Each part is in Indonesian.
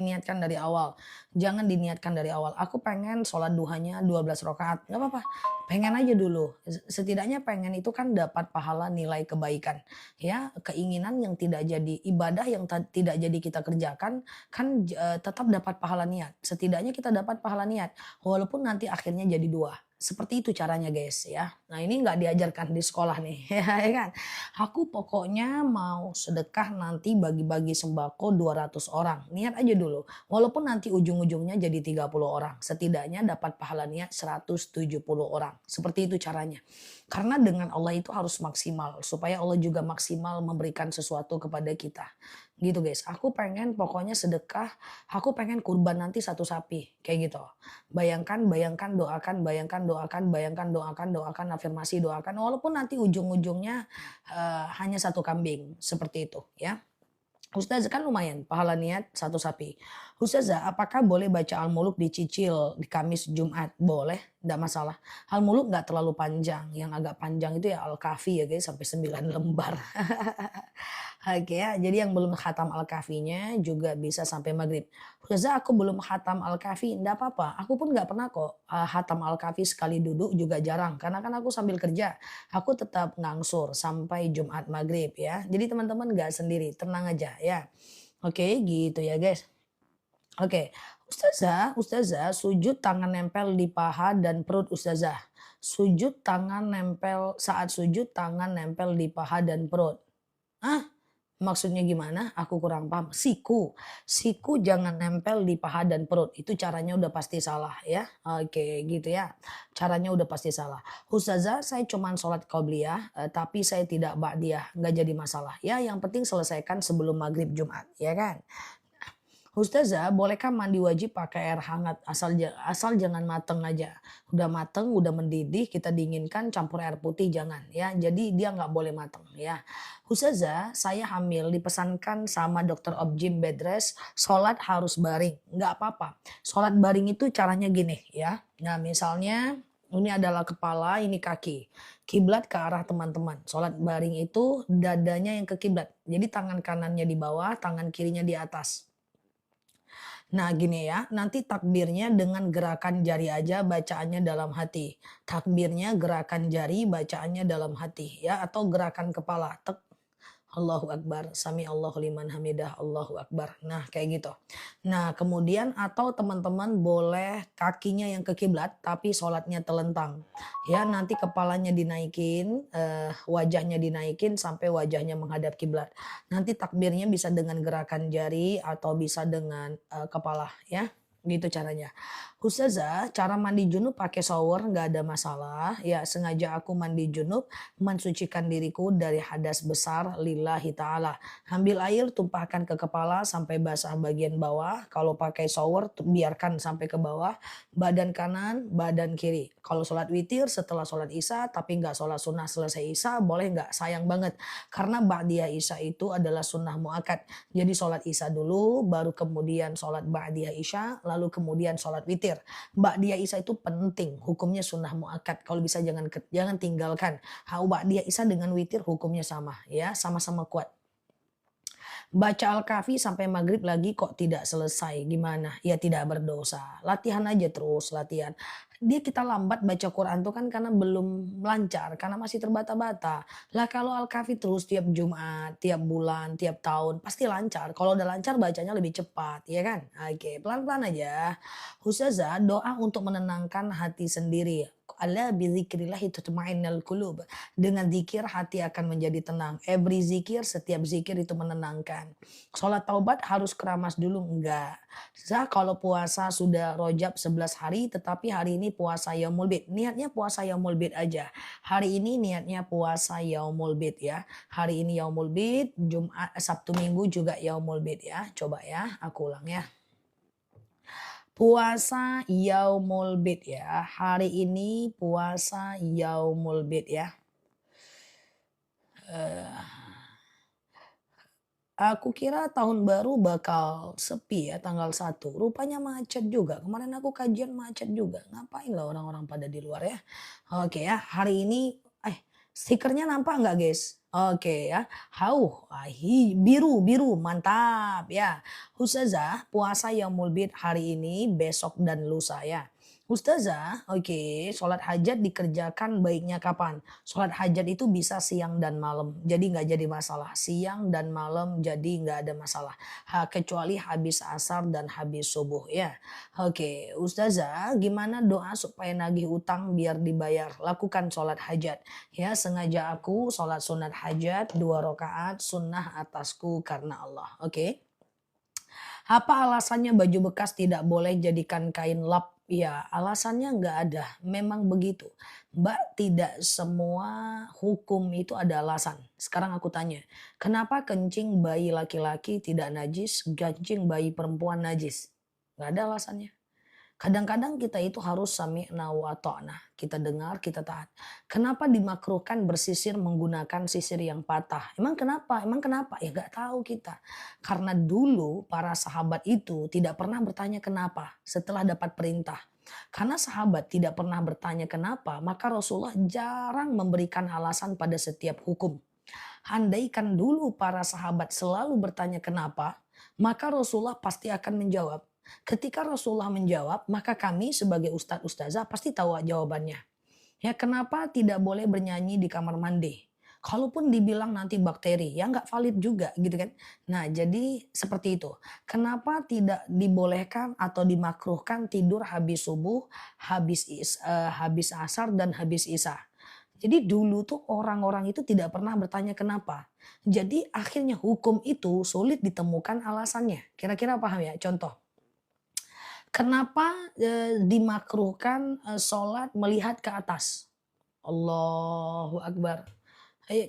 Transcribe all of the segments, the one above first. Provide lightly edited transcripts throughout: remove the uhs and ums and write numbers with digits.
niatkan dari awal. Jangan diniatkan dari awal, "Aku pengen sholat duhanya 12 rakaat." Nggak apa-apa, pengen aja dulu. Setidaknya pengen itu kan dapat pahala nilai kebaikan, ya. Keinginan yang tidak jadi ibadah yang tidak jadi kita kerjakan, kan tetap dapat pahala niat. Setidaknya kita dapat pahala niat, walaupun nanti akhirnya jadi 2. Seperti itu caranya guys ya. Nah ini nggak diajarkan di sekolah nih, ya kan. Aku pokoknya mau sedekah nanti bagi-bagi sembako 200 orang. Niat aja dulu. Walaupun nanti ujung-ujungnya jadi 30 orang. Setidaknya dapat pahala niat 170 orang. Seperti itu caranya. Karena dengan Allah itu harus maksimal. Supaya Allah juga maksimal memberikan sesuatu kepada kita. Gitu guys. Aku pengen pokoknya sedekah. Aku pengen kurban nanti 1 sapi. Kayak gitu. Bayangkan, bayangkan, doakan, bayangkan, doakan, bayangkan, doakan, doakan, afirmasi, doakan. Walaupun nanti ujung-ujungnya hanya 1 kambing, seperti itu ya. Ustazah kan lumayan pahala niat 1 sapi. Ustazah apakah boleh baca Al-Muluk dicicil di Kamis Jumat? Boleh, enggak masalah. Al-Muluk nggak terlalu panjang, yang agak panjang itu ya Al-Kahfi ya guys sampai 9 lembar. Oke ya, jadi yang belum khatam Al-Kahfinya juga bisa sampai maghrib. Ustazah aku belum khatam Al-Kahfi, enggak apa-apa. Aku pun nggak pernah kok khatam Al-Kahfi sekali duduk juga jarang. Karena kan aku sambil kerja. Aku tetap ngangsur sampai Jumat maghrib ya. Jadi teman-teman nggak sendiri, tenang aja ya. Oke gitu ya guys. Oke, Ustazah, Ustazah, sujud tangan nempel di paha dan perut Ustazah. Sujud tangan nempel saat sujud tangan nempel di paha dan perut. Ah, maksudnya gimana? Aku kurang paham. Siku, siku jangan nempel di paha dan perut. Itu caranya udah pasti salah ya. Oke, gitu ya. Caranya udah pasti salah. Ustazah, saya cuman sholat qobliyah, tapi saya tidak ba'diyah. Nggak jadi masalah. Ya, yang penting selesaikan sebelum maghrib Jumat, ya kan? Ustazah, bolehkah mandi wajib pakai air hangat asal jangan mateng aja. Udah mateng, udah mendidih, kita dinginkan campur air putih jangan ya. Jadi dia nggak boleh mateng ya. Ustazah, saya hamil dipesankan sama dokter objin bed rest, sholat harus baring. Nggak apa-apa. Sholat baring itu caranya gini ya. Nah misalnya ini adalah kepala, ini kaki. Kiblat ke arah teman-teman. Sholat baring itu dadanya yang ke kiblat. Jadi tangan kanannya di bawah, tangan kirinya di atas. Nah gini ya, nanti takbirnya dengan gerakan jari aja bacaannya dalam hati. Takbirnya gerakan jari bacaannya dalam hati ya atau gerakan kepala. Tek, Allahu Akbar, sami Allahu liman hamidah, Allahu Akbar. Nah, kayak gitu. Nah, kemudian atau teman-teman boleh kakinya yang ke kiblat tapi sholatnya telentang. Ya, nanti kepalanya dinaikin, wajahnya dinaikin sampai wajahnya menghadap kiblat. Nanti takbirnya bisa dengan gerakan jari atau bisa dengan kepala ya. Gitu caranya. Ustazah, cara mandi junub pakai shower nggak ada masalah. Ya, sengaja aku mandi junub mensucikan diriku dari hadas besar lillahi ta'ala. Ambil air, tumpahkan ke kepala sampai basah bagian bawah. Kalau pakai shower, biarkan sampai ke bawah. Badan kanan, badan kiri. Kalau sholat witir setelah sholat isya, tapi nggak sholat sunnah selesai isya, boleh nggak? Sayang banget. Karena ba'diyah isya itu adalah sunnah mu'akad. Jadi sholat isya dulu, baru kemudian sholat ba'diyah isya, lalu kemudian sholat witir. Ba'diyah isya itu penting, hukumnya sunnah mu'akad. Kalau bisa jangan tinggalkan. Ba'diyah isya dengan witir hukumnya sama ya, sama-sama kuat. Baca Al-Kahfi sampai maghrib lagi kok tidak selesai, gimana? Ya tidak berdosa. Latihan aja terus, latihan. Dia kita lambat baca Quran tuh kan karena belum lancar, karena masih terbata-bata. Lah kalau Al-Kahfi terus tiap Jumat, tiap bulan, tiap tahun, pasti lancar. Kalau udah lancar bacanya lebih cepat, ya kan? Oke, pelan-pelan aja. Ustazah, doa untuk menenangkan hati sendiri. Ala bizikrillahi tatma'innul qulub. Dengan zikir hati akan menjadi tenang. Every zikir, setiap zikir itu menenangkan. Sholat taubat harus keramas dulu? Enggak. Kalau puasa sudah rojab 11 hari, tetapi hari ini puasa Yaumul Bid. Niatnya puasa Yaumul Bid aja. Hari ini niatnya puasa Yaumul Bid ya. Hari ini Yaumul Bid, Jumat, Sabtu Minggu juga Yaumul Bid ya. Coba ya, aku ulang ya. Puasa Yaumul Bid ya. Hari ini puasa Yaumul Bid ya. Aku kira tahun baru bakal sepi ya tanggal 1. Rupanya macet juga. Kemarin aku kajian macet juga. Ngapain lah orang-orang pada di luar ya. Oke ya, hari ini stikernya nampak nggak guys? Oke ya, biru biru, mantap ya. Ustazah, puasa Yaumul Bid hari ini, besok dan lusa ya. Ustazah, oke, sholat hajat dikerjakan baiknya kapan? Sholat hajat itu bisa siang dan malam, jadi nggak jadi masalah. Siang dan malam jadi nggak ada masalah. Kecuali habis asar dan habis subuh ya. Oke, Ustazah, gimana doa supaya nagih utang biar dibayar? Lakukan sholat hajat. Ya, sengaja aku sholat sunat hajat 2 rakaat sunnah atasku karena Allah. Oke. Apa alasannya baju bekas tidak boleh jadikan kain lap? Ya, alasannya nggak ada. Memang begitu. Mbak, tidak semua hukum itu ada alasan. Sekarang aku tanya, kenapa kencing bayi laki-laki tidak najis, kencing bayi perempuan najis? Nggak ada alasannya. Kadang-kadang kita itu harus sami'na wa ata'na. Kita dengar, kita taat. Kenapa dimakruhkan bersisir menggunakan sisir yang patah? Emang kenapa? Emang kenapa? Ya nggak tahu kita. Karena dulu para sahabat itu tidak pernah bertanya kenapa setelah dapat perintah. Karena sahabat tidak pernah bertanya kenapa, maka Rasulullah jarang memberikan alasan pada setiap hukum. Andaikan dulu para sahabat selalu bertanya kenapa, maka Rasulullah pasti akan menjawab. Ketika Rasulullah menjawab, maka kami sebagai ustadz ustazah pasti tahu jawabannya. Ya, kenapa tidak boleh bernyanyi di kamar mandi? Kalaupun dibilang nanti bakteri, ya nggak valid juga gitu kan. Nah, jadi seperti itu. Kenapa tidak dibolehkan atau dimakruhkan tidur habis subuh, habis asar dan habis isya? Jadi dulu tuh orang-orang itu tidak pernah bertanya kenapa. Jadi akhirnya hukum itu sulit ditemukan alasannya. Kira-kira paham ya? Contoh, kenapa, dimakruhkan, sholat melihat ke atas? Allahu akbar.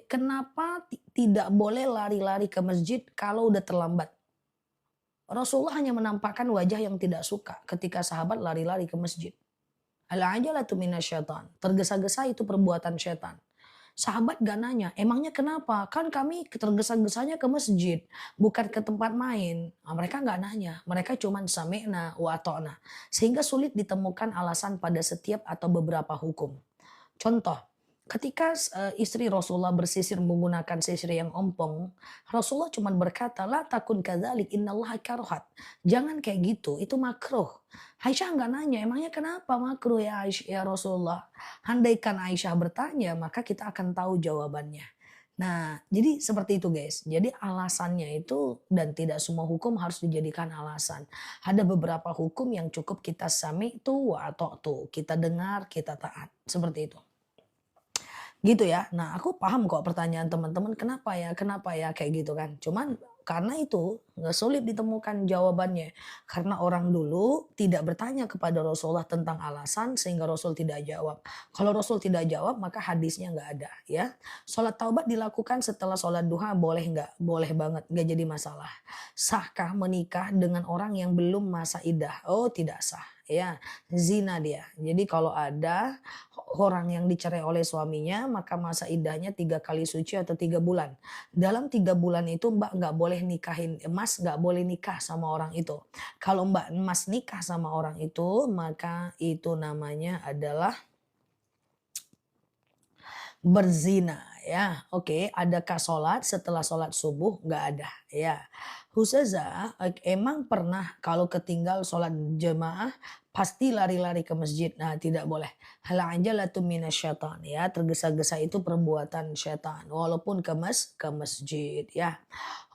Kenapa tidak boleh lari-lari ke masjid kalau udah terlambat? Rasulullah hanya menampakkan wajah yang tidak suka ketika sahabat lari-lari ke masjid. Al-ajalatu minasyaitan. Tergesa-gesa itu perbuatan setan. Sahabat gak nanya, emangnya kenapa? Kan kami tergesa-gesanya ke masjid, bukan ke tempat main. Nah, mereka gak nanya, mereka cuma sami'na wa ata'na. Sehingga sulit ditemukan alasan pada setiap atau beberapa hukum. Contoh, ketika istri Rasulullah bersisir menggunakan sisir yang ompong, Rasulullah cuma berkata, "La takun kadzalik innallaha karohat." Jangan kayak gitu, itu makruh. Aisyah nggak nanya, emangnya kenapa makruh ya Aisyah ya Rasulullah? Andaikan Aisyah bertanya, maka kita akan tahu jawabannya. Nah, jadi seperti itu guys. Jadi alasannya itu dan tidak semua hukum harus dijadikan alasan. Ada beberapa hukum yang cukup kita sami tu wa atau kita dengar, kita taat. Seperti itu. Gitu ya. Nah, aku paham kok pertanyaan teman-teman, kenapa ya kayak gitu kan. Cuman karena itu nggak sulit ditemukan jawabannya. Karena orang dulu tidak bertanya kepada Rasulullah tentang alasan sehingga Rasul tidak jawab. Kalau Rasul tidak jawab maka hadisnya nggak ada ya. Sholat taubat dilakukan setelah sholat duha boleh nggak? Boleh banget, nggak jadi masalah. Sahkah menikah dengan orang yang belum masa idah? Oh tidak sah ya, zina dia. Jadi kalau ada orang yang dicerai oleh suaminya maka masa iddahnya 3 kali suci atau 3 bulan. Dalam 3 bulan itu Mbak nggak boleh nikahin, Mas nggak boleh nikah sama orang itu. Kalau Mbak Mas nikah sama orang itu maka itu namanya adalah berzina ya. Oke, adakah sholat setelah sholat subuh? Nggak ada ya. Ustazah, emang pernah kalau ketinggal sholat jemaah pasti lari-lari ke masjid? Nah, tidak boleh. Hal ajalatu minasyaitan ya. Tergesa-gesa itu perbuatan syaitan walaupun ke masjid ya.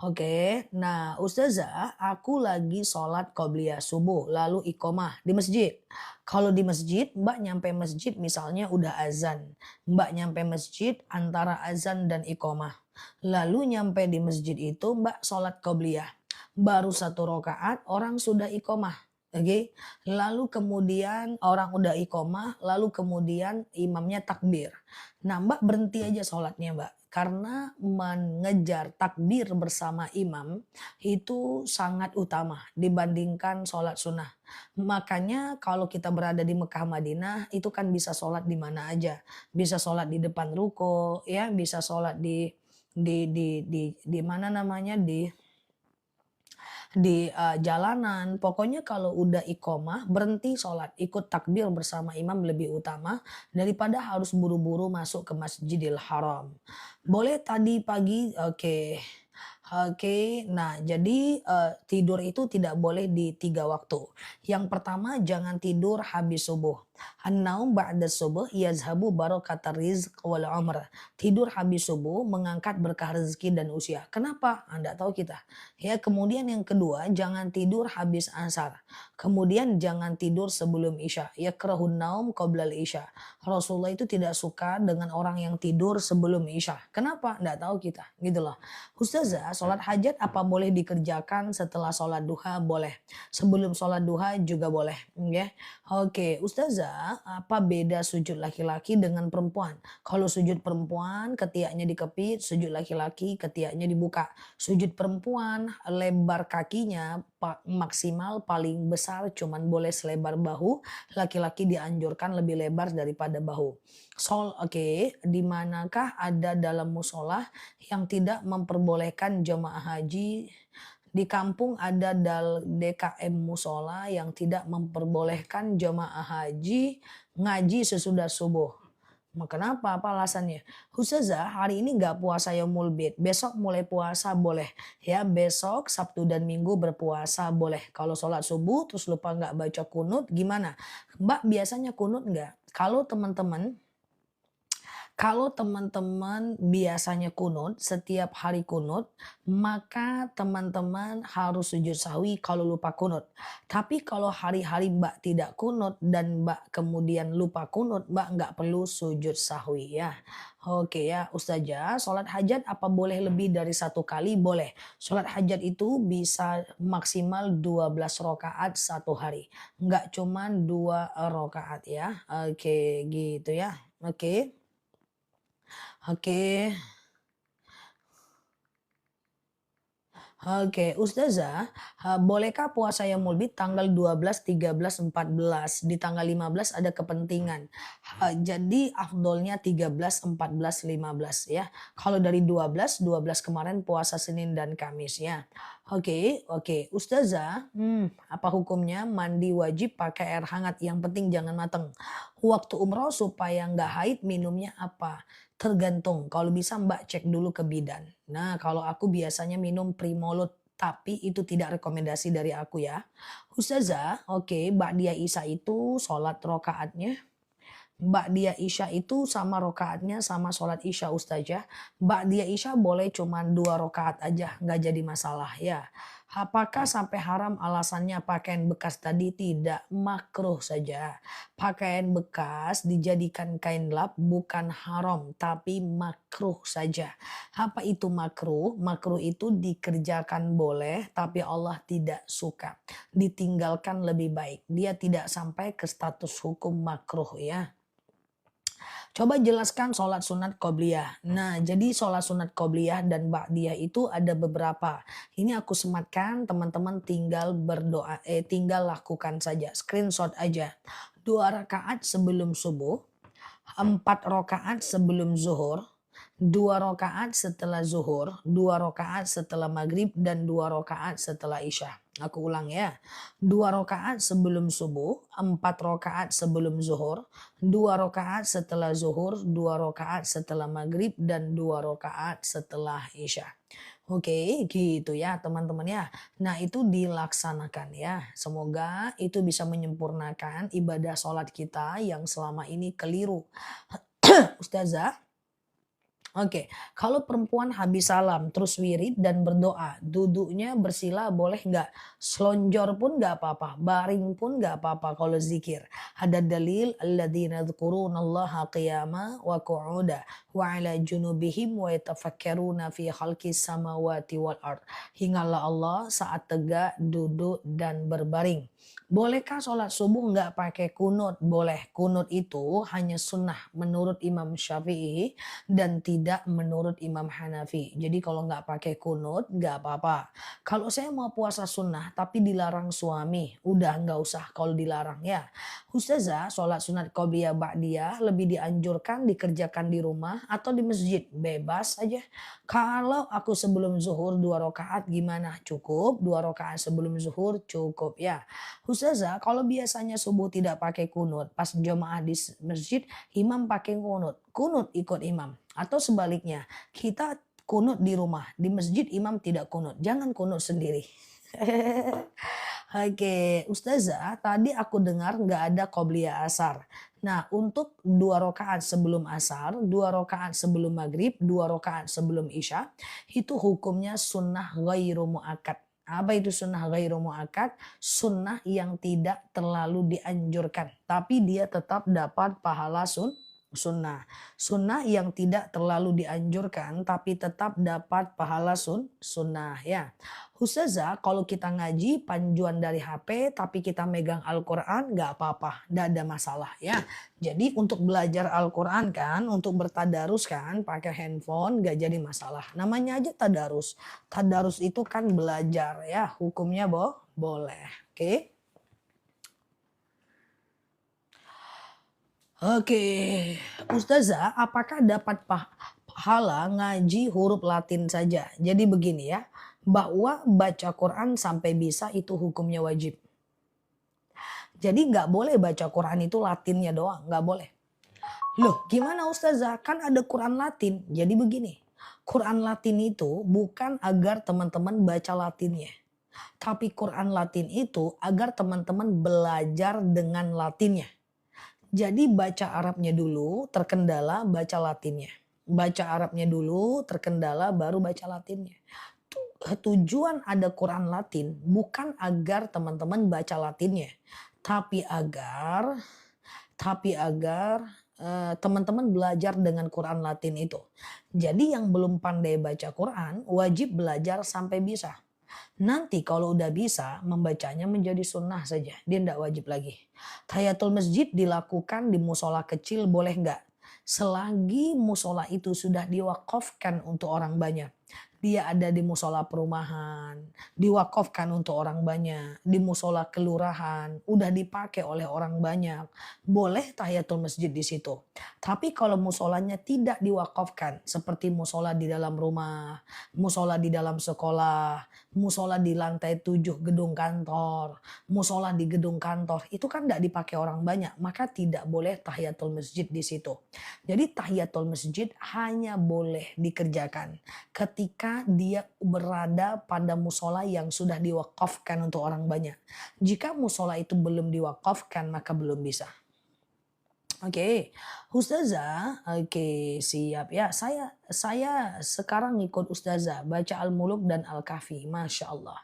Oke. Nah, Ustazah, aku lagi sholat qobliyah subuh lalu iqomah di masjid. Kalau di masjid, Mbak nyampe masjid misalnya udah azan. Mbak nyampe masjid antara azan dan iqomah. Lalu nyampe di masjid itu Mbak sholat qobliyah. Baru 1 rakaat orang sudah iqomah. Oke. Lalu kemudian orang udah iqomah, lalu kemudian imamnya takbir. Nah Mbak berhenti aja sholatnya Mbak. Karena mengejar takbir bersama imam itu sangat utama dibandingkan sholat sunnah. Makanya kalau kita berada di Mekah Madinah itu kan bisa sholat di mana aja. Bisa sholat di depan ruko ya, bisa sholat di mana namanya di jalanan. Pokoknya kalau udah iqomah berhenti sholat, ikut takbir bersama imam lebih utama daripada harus buru-buru masuk ke Masjidil Haram. Boleh tadi pagi, oke. Oke, nah jadi, tidur itu tidak boleh di 3 waktu. Yang pertama jangan tidur habis subuh. An-naum ba'da subuh yazhabu barakatar rizq wal umr. Tidur habis subuh mengangkat berkah rezeki dan usia. Kenapa? Anda tahu kita. Ya, kemudian yang kedua jangan tidur habis asar. Kemudian jangan tidur sebelum isya. Yakrahun naum qoblal isya. Rasulullah itu tidak suka dengan orang yang tidur sebelum isya. Kenapa? Nggak tahu kita, gitu loh. Ustazah, sholat hajat apa boleh dikerjakan setelah sholat duha? Boleh. Sebelum sholat duha juga boleh. Ya. Oke, Ustazah, apa beda sujud laki-laki dengan perempuan? Kalau sujud perempuan, ketiaknya dikepit, sujud laki-laki, ketiaknya dibuka. Sujud perempuan, lebar kakinya maksimal paling besar cuman boleh selebar bahu, laki-laki dianjurkan lebih lebar daripada bahu. Oke, di manakah ada dalam musola yang tidak memperbolehkan jemaah haji? Di kampung ada DKM musola yang tidak memperbolehkan jemaah haji ngaji sesudah subuh. Kenapa? Apa alasannya? Ustazah, hari ini nggak puasa Yaumul Bid. Besok mulai puasa boleh. Ya, besok Sabtu dan Minggu berpuasa boleh. Kalau sholat subuh terus lupa nggak baca kunut, gimana? Mbak biasanya kunut nggak? Kalau teman-teman biasanya kunut, setiap hari kunut, maka teman-teman harus sujud sahwi kalau lupa kunut. Tapi kalau hari-hari Mbak tidak kunut dan Mbak kemudian lupa kunut, Mbak nggak perlu sujud sahwi ya. Oke ya, Ustazah, sholat hajat apa boleh lebih dari 1 kali? Boleh. Sholat hajat itu bisa maksimal 12 rakaat 1 hari. Nggak cuman 2 rakaat ya. Oke, gitu ya. Oke. Oke. Oke, Ustazah, bolehkah puasa Yaumul Bid tanggal 12, 13, 14? Di tanggal 15 ada kepentingan. Jadi afdolnya 13, 14, 15 ya. Kalau dari 12 kemarin puasa Senin dan Kamis ya. Oke, oke. Ustazah, apa hukumnya mandi wajib pakai air hangat? Yang penting jangan mateng. Waktu umroh supaya nggak haid minumnya apa? Tergantung, kalau bisa Mbak cek dulu ke bidan. Nah, kalau aku biasanya minum Primolud, tapi itu tidak rekomendasi dari aku ya. Ustazah, oke, Ba'diyah Isya itu sholat rokaatnya. Ba'diyah Isya itu sama rokaatnya sama sholat Isya Ustazah. Ba'diyah Isya boleh cuma 2 rokaat aja, nggak jadi masalah ya. Apakah sampai haram alasannya pakaian bekas tadi? Tidak, makruh saja. Pakaian bekas dijadikan kain lap bukan haram, tapi makruh saja. Apa itu makruh? Makruh itu dikerjakan boleh, tapi Allah tidak suka. Ditinggalkan lebih baik. Dia tidak sampai ke status hukum makruh ya. Coba jelaskan sholat sunat qobliyah. Nah, jadi sholat sunat qobliyah dan ba'diyah itu ada beberapa. Ini aku sematkan, teman-teman tinggal berdoa, tinggal lakukan saja. Screenshot aja. 2 rakaat sebelum subuh, 4 rakaat sebelum zuhur, 2 rakaat setelah zuhur, 2 rakaat setelah maghrib, dan 2 rakaat setelah isya. Aku ulang ya. 2 rakaat sebelum subuh, 4 rakaat sebelum zuhur, 2 rakaat setelah zuhur, 2 rakaat setelah maghrib, dan 2 rakaat setelah isya. Oke, gitu ya teman-teman ya. Nah itu dilaksanakan ya. Semoga itu bisa menyempurnakan ibadah sholat kita yang selama ini keliru. Ustazah, oke, kalau perempuan habis salam terus wirid dan berdoa, duduknya bersila boleh nggak? Selonjor pun nggak apa-apa, baring pun nggak apa-apa kalau zikir. Ada dalil alladzina dzkurunallaha qiyama wa qu'uda wa ala junubihim wa yatafakkaruna fi khalqis samawati wal ard. Ingatlah Allah saat tegak, duduk dan berbaring. Bolehkah sholat subuh nggak pakai kunut? Boleh. Kunut itu hanya sunnah menurut Imam Syafi'i dan tidak tidak menurut Imam Hanafi. Jadi kalau nggak pakai kunut nggak apa-apa. Kalau saya mau puasa sunnah tapi dilarang suami, udah nggak usah kalau dilarang ya. Ustazah, sholat sunat qobliyah ba'diyah lebih dianjurkan dikerjakan di rumah atau di masjid? Bebas aja. Kalau aku sebelum zuhur 2 rakaat gimana? Cukup, 2 rakaat sebelum zuhur cukup ya. Ustazah, kalau biasanya subuh tidak pakai kunut, pas jemaah di masjid imam pakai kunut, kunut ikut imam. Atau sebaliknya, kita kunut di rumah, di masjid imam tidak kunut, jangan kunut sendiri. Oke, Ustazah, tadi aku dengar nggak ada qobliyah asar. Nah, untuk 2 rakaat sebelum asar, 2 rakaat sebelum maghrib, 2 rakaat sebelum isya, itu hukumnya sunnah ghairu mu'akkad. Apa itu sunnah ghairu mu'akkad? Sunnah yang tidak terlalu dianjurkan, tapi dia tetap dapat pahala sunnah. Sunnah yang tidak terlalu dianjurkan, tapi tetap dapat pahala sunnah ya. Ustazah, kalau kita ngaji panjuan dari HP tapi kita megang Al-Quran nggak apa-apa, nggak ada masalah ya. Jadi untuk belajar Al-Quran kan, untuk bertadarus kan pakai handphone nggak jadi masalah. Namanya aja tadarus. Tadarus itu kan belajar ya, hukumnya boleh. Oke. Oke, Ustazah, apakah dapat pahala ngaji huruf Latin saja? Jadi begini ya, bahwa baca Quran sampai bisa itu hukumnya wajib. Jadi nggak boleh baca Quran itu Latinnya doang, nggak boleh. Loh, gimana Ustazah? Kan ada Quran Latin. Jadi begini, Quran Latin itu bukan agar teman-teman baca Latinnya. Tapi Quran Latin itu agar teman-teman belajar dengan Latinnya. Jadi baca Arabnya dulu, terkendala baca Latinnya. Baca Arabnya dulu, terkendala baru baca Latinnya. Tujuan ada Quran Latin bukan agar teman-teman baca Latinnya, tapi agar teman-teman belajar dengan Quran Latin itu. Jadi yang belum pandai baca Quran wajib belajar sampai bisa. Nanti kalau udah bisa membacanya menjadi sunnah saja, dia tidak wajib lagi. Tahiyatul masjid dilakukan di musola kecil boleh nggak? Selagi musola itu sudah diwakafkan untuk orang banyak. Dia ada di musola perumahan, diwakafkan untuk orang banyak, di musola kelurahan, udah dipakai oleh orang banyak. Boleh tahiyatul masjid di situ. Tapi kalau musolanya tidak diwakafkan, seperti musola di dalam rumah, musola di dalam sekolah, musola di lantai 7 gedung kantor, musola di gedung kantor, itu kan tidak dipakai orang banyak, maka tidak boleh tahiyatul masjid di situ. Jadi tahiyatul masjid hanya boleh dikerjakan ketika dia berada pada musola yang sudah diwakafkan untuk orang banyak. Jika musola itu belum diwakafkan maka belum bisa. Oke, Ustazah, oke siap ya. Saya sekarang ngikut Ustazah baca Al-Muluk dan Al-Kahfi, masya Allah.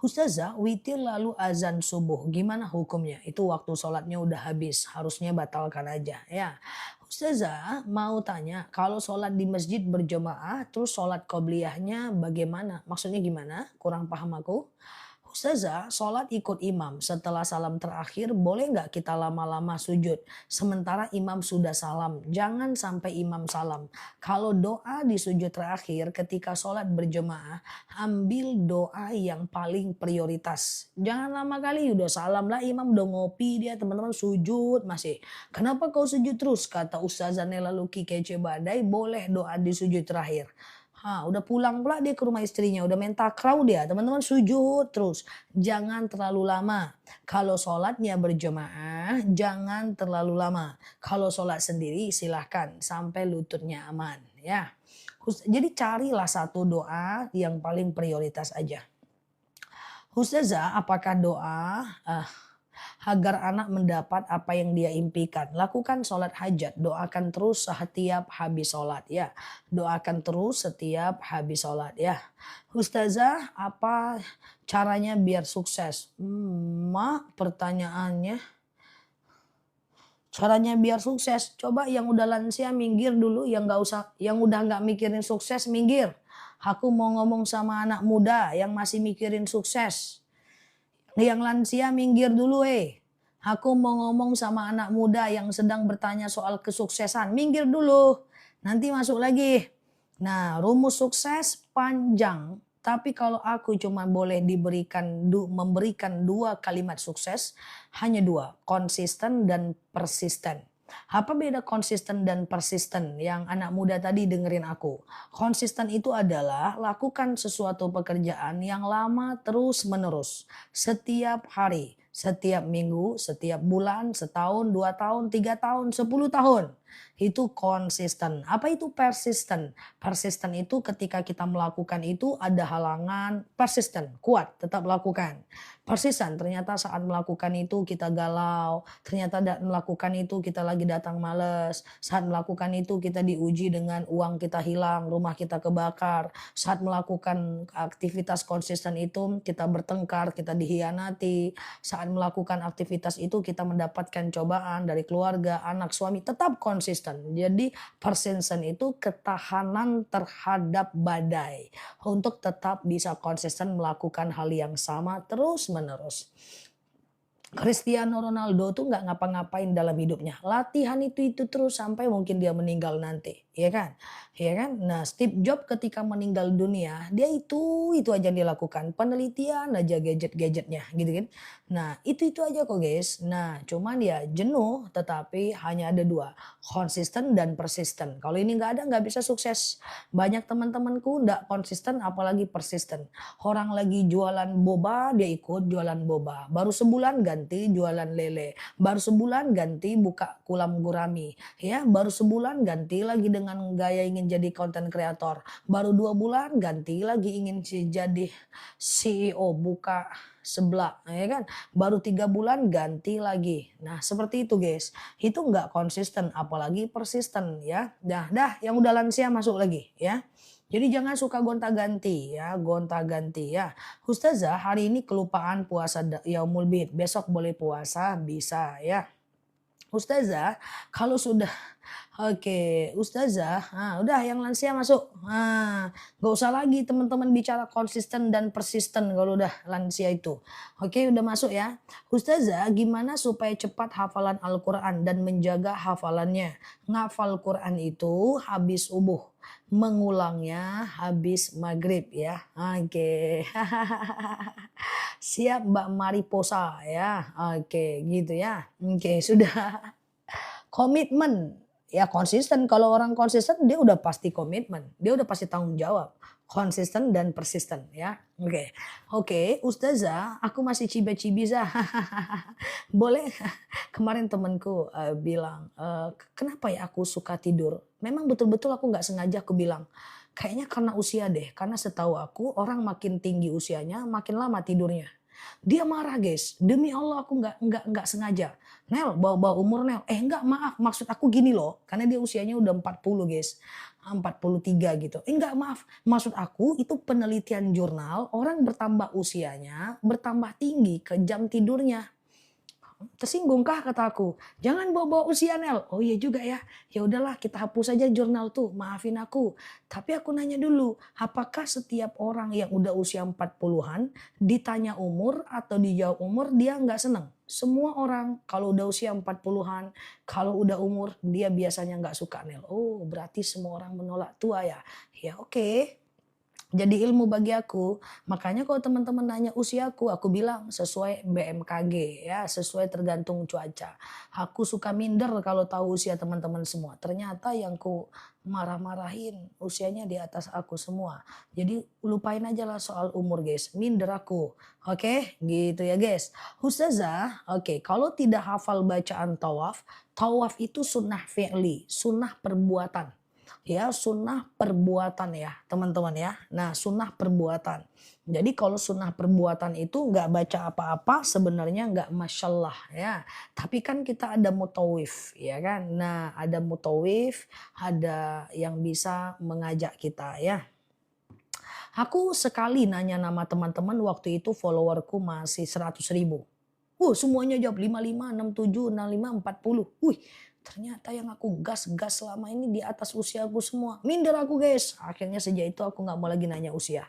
Ustazah, witir lalu azan subuh, gimana hukumnya? Itu waktu sholatnya udah habis, harusnya batalkan aja ya. Ustazah mau tanya, kalau sholat di masjid berjamaah, terus sholat qobliyahnya bagaimana? Maksudnya gimana? Kurang paham aku. Ustazah, sholat ikut imam setelah salam terakhir boleh nggak kita lama-lama sujud? Sementara imam sudah salam, jangan sampai imam salam. Kalau doa di sujud terakhir ketika sholat berjemaah, ambil doa yang paling prioritas. Jangan lama kali udah salam lah imam udah ngopi dia teman-teman sujud masih. Kenapa kau sujud terus? Kata Ustazah Nela Luki Kece Badai, boleh doa di sujud terakhir. Udah pulang pula dia ke rumah istrinya, udah main takraw dia, teman-teman sujud terus. Jangan terlalu lama. Kalau sholatnya berjemaah, jangan terlalu lama. Kalau sholat sendiri silahkan sampai lututnya aman. Ya, jadi carilah satu doa yang paling prioritas aja. Ustazah, apakah doa agar anak mendapat apa yang dia impikan? Lakukan sholat hajat, doakan terus setiap habis sholat ya. Doakan terus setiap habis sholat ya. Ustazah, apa caranya biar sukses? Pertanyaannya. Caranya biar sukses, coba yang udah lansia minggir dulu, yang nggak usah, yang udah nggak mikirin sukses minggir. Aku mau ngomong sama anak muda yang masih mikirin sukses. Yang lansia minggir dulu Aku mau ngomong sama anak muda yang sedang bertanya soal kesuksesan. Minggir dulu. Nanti masuk lagi. Nah, rumus sukses panjang, tapi kalau aku cuma boleh memberikan 2 kalimat sukses, hanya 2, konsisten dan persisten. Apa beda konsisten dan persisten yang anak muda tadi dengerin aku? Konsisten itu adalah lakukan sesuatu pekerjaan yang lama terus-menerus, setiap hari, setiap minggu, setiap bulan, setahun, 2 tahun, 3 tahun, 10 tahun. Itu konsisten. Apa itu persisten? Persisten itu ketika kita melakukan itu ada halangan, persisten, kuat, tetap lakukan. Persisten, ternyata saat melakukan itu kita galau, ternyata melakukan itu kita lagi datang males, saat melakukan itu kita diuji dengan uang kita hilang, rumah kita kebakar, saat melakukan aktivitas konsisten itu kita bertengkar, kita dihianati, saat melakukan aktivitas itu kita mendapatkan cobaan dari keluarga, anak, suami, tetap konsisten. Jadi persisten itu ketahanan terhadap badai untuk tetap bisa konsisten melakukan hal yang sama terus-menerus. Cristiano Ronaldo tuh nggak ngapa-ngapain dalam hidupnya. Latihan itu terus sampai mungkin dia meninggal nanti, ya kan? Ya kan? Nah, Steve Jobs ketika meninggal dunia, dia itu aja yang dilakukan. Penelitian aja gadget-gadgetnya, gitu kan. Nah, itu aja kok guys. Nah, cuman ya jenuh, tetapi hanya ada dua, konsisten dan persisten. Kalau ini nggak ada, nggak bisa sukses. Banyak teman-temanku nggak konsisten, apalagi persisten. Orang lagi jualan boba, dia ikut jualan boba. Baru sebulan ganti jualan lele. Baru sebulan ganti buka kolam gurami. Ya, baru sebulan ganti lagi dengan gaya ingin jadi content creator. Baru 2 bulan ganti lagi ingin jadi CEO buka sebelah, ya kan? Baru 3 bulan ganti lagi. Nah, seperti itu guys. Itu nggak konsisten, apalagi persisten ya. Dah, yang udah lansia masuk lagi ya. Jadi jangan suka gonta-ganti ya, gonta-ganti ya. Ustazah hari ini kelupaan puasa Yaumul Bid, besok boleh puasa bisa ya. Ustazah kalau sudah oke, Ustazah, udah yang lansia masuk. Nggak usah lagi teman-teman bicara konsisten dan persisten kalau udah lansia itu. Oke, udah masuk ya. Ustazah, gimana supaya cepat hafalan Al-Quran dan menjaga hafalannya? Ngafal Quran itu habis subuh, mengulangnya habis maghrib ya. Oke. Siap Mbak Mariposa ya. Oke, gitu ya. Oke, sudah. Komitmen, ya konsisten, kalau orang konsisten dia udah pasti komitmen, dia udah pasti tanggung jawab. Konsisten dan persisten ya. Oke. Oke, Ustazah, aku masih ciba-cibiza. Boleh kemarin temanku bilang, "Kenapa ya aku suka tidur?" Memang betul-betul aku nggak sengaja aku bilang, "Kayaknya karena usia deh." Karena setahu aku orang makin tinggi usianya makin lama tidurnya. Dia marah guys, demi Allah aku nggak sengaja. Nel, bawa-bawa umur Nel. Enggak, maaf, maksud aku gini loh. Karena dia usianya udah 40 guys. 43 gitu. Enggak, maaf. Maksud aku itu penelitian jurnal, orang bertambah usianya, bertambah tinggi ke jam tidurnya. Tersinggungkah kata aku? Jangan bawa-bawa usia Nel. Oh iya juga ya. Ya udahlah kita hapus aja jurnal tuh. Maafin aku. Tapi aku nanya dulu, apakah setiap orang yang udah usia 40-an ditanya umur atau dijawab umur dia nggak seneng? Semua orang kalau udah usia 40-an, kalau udah umur dia biasanya nggak suka Nel. Oh berarti semua orang menolak tua ya. Ya oke. Jadi ilmu bagi aku. Makanya kalau teman-teman nanya usiaku, aku bilang sesuai BMKG ya, sesuai tergantung cuaca. Aku suka minder kalau tahu usia teman-teman semua. Ternyata yang ku marah-marahin usianya di atas aku semua. Jadi lupain aja lah soal umur guys, minder aku. Oke, gitu ya guys. Ustazah, oke, kalau tidak hafal bacaan tawaf, tawaf itu sunnah fi'li, sunnah perbuatan. Ya, sunnah perbuatan ya teman-teman ya. Nah sunnah perbuatan. Jadi kalau sunnah perbuatan itu nggak baca apa-apa sebenarnya nggak masyaallah ya. Tapi kan kita ada mutawif ya kan. Nah ada mutawif, ada yang bisa mengajak kita ya. Aku sekali nanya nama teman-teman waktu itu followerku masih 100.000. Semuanya jawab 55, 67, 65, 40. Wih, Ternyata yang aku gas-gas selama ini di atas usia aku semua. Minder aku guys. Akhirnya sejak itu aku nggak mau lagi nanya usia.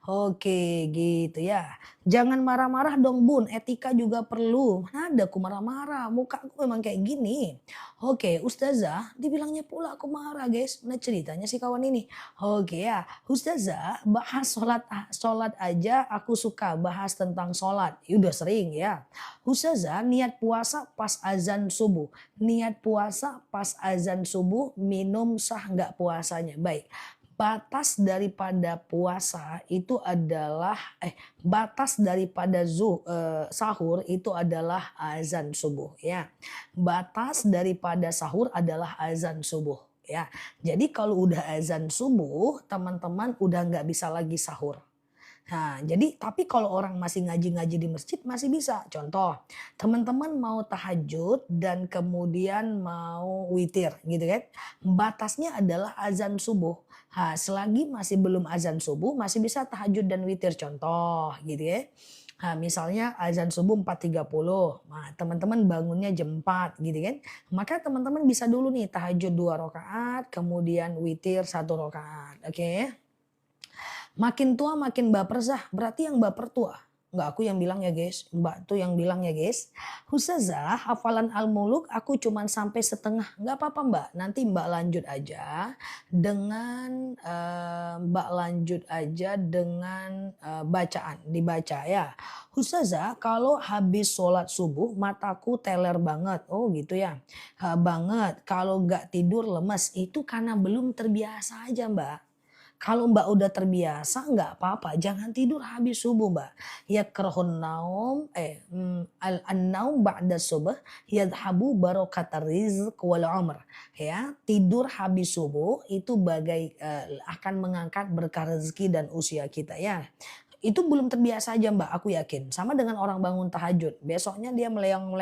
Oke gitu ya. Jangan marah-marah dong bun. Etika juga perlu. Mana ada aku marah-marah. Muka aku memang kayak gini. Oke Ustazah. Dibilangnya pula aku marah guys. Mana ceritanya si kawan ini. Oke ya. Ustazah bahas sholat aja aku suka bahas tentang sholat. Ya udah sering ya. Ustazah niat puasa pas azan subuh. Niat puasa pas azan subuh, minum sah nggak puasanya? Baik. Batas daripada puasa itu adalah batas daripada sahur itu adalah azan subuh ya. Batas daripada sahur adalah azan subuh ya. Jadi kalau udah azan subuh, teman-teman udah nggak bisa lagi sahur. Nah, jadi tapi kalau orang masih ngaji-ngaji di masjid masih bisa. Contoh, teman-teman mau tahajud dan kemudian mau witir gitu kan. Batasnya adalah azan subuh. Nah, selagi masih belum azan subuh masih bisa tahajud dan witir contoh gitu ya. Nah, misalnya azan subuh 4.30. Nah, teman-teman bangunnya jam 4 gitu kan. Maka teman-teman bisa dulu nih tahajud 2 rakaat, kemudian witir 1 rakaat. Oke. Makin tua makin baper Zah, berarti yang baper tua. Enggak aku yang bilang ya guys, Mbak tuh yang bilang ya guys. Ustazah hafalan Al-Muluk aku cuman sampai setengah. Enggak apa-apa Mbak, nanti Mbak lanjut aja dengan bacaan, dibaca ya. Ustazah kalau habis sholat subuh mataku teler banget. Oh gitu ya, banget. Kalau enggak tidur lemes, itu karena belum terbiasa aja Mbak. Kalau Mbak udah terbiasa nggak apa-apa, jangan tidur habis subuh Mbak. Yakrahun naum an-naum ba'da subuh yadhabu barakatar rizq wal umr. Ya, tidur habis subuh itu akan mengangkat berkah rezeki dan usia kita ya. Itu belum terbiasa aja Mbak, aku yakin. Sama dengan orang bangun tahajud, besoknya dia meleong.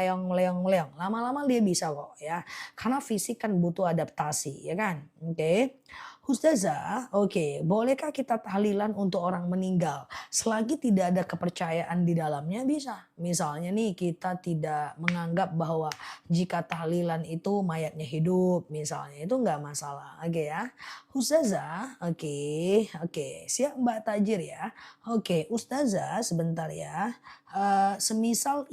Lama-lama dia bisa kok ya. Karena fisik kan butuh adaptasi ya kan. Oke. Ustazah, oke, bolehkah kita tahlilan untuk orang meninggal? Selagi tidak ada kepercayaan di dalamnya bisa. Misalnya nih kita tidak menganggap bahwa jika tahlilan itu mayatnya hidup misalnya itu nggak masalah. Oke ya. Ustazah, oke, siap Mbak Tajir ya. Oke, Ustazah sebentar ya. Semisal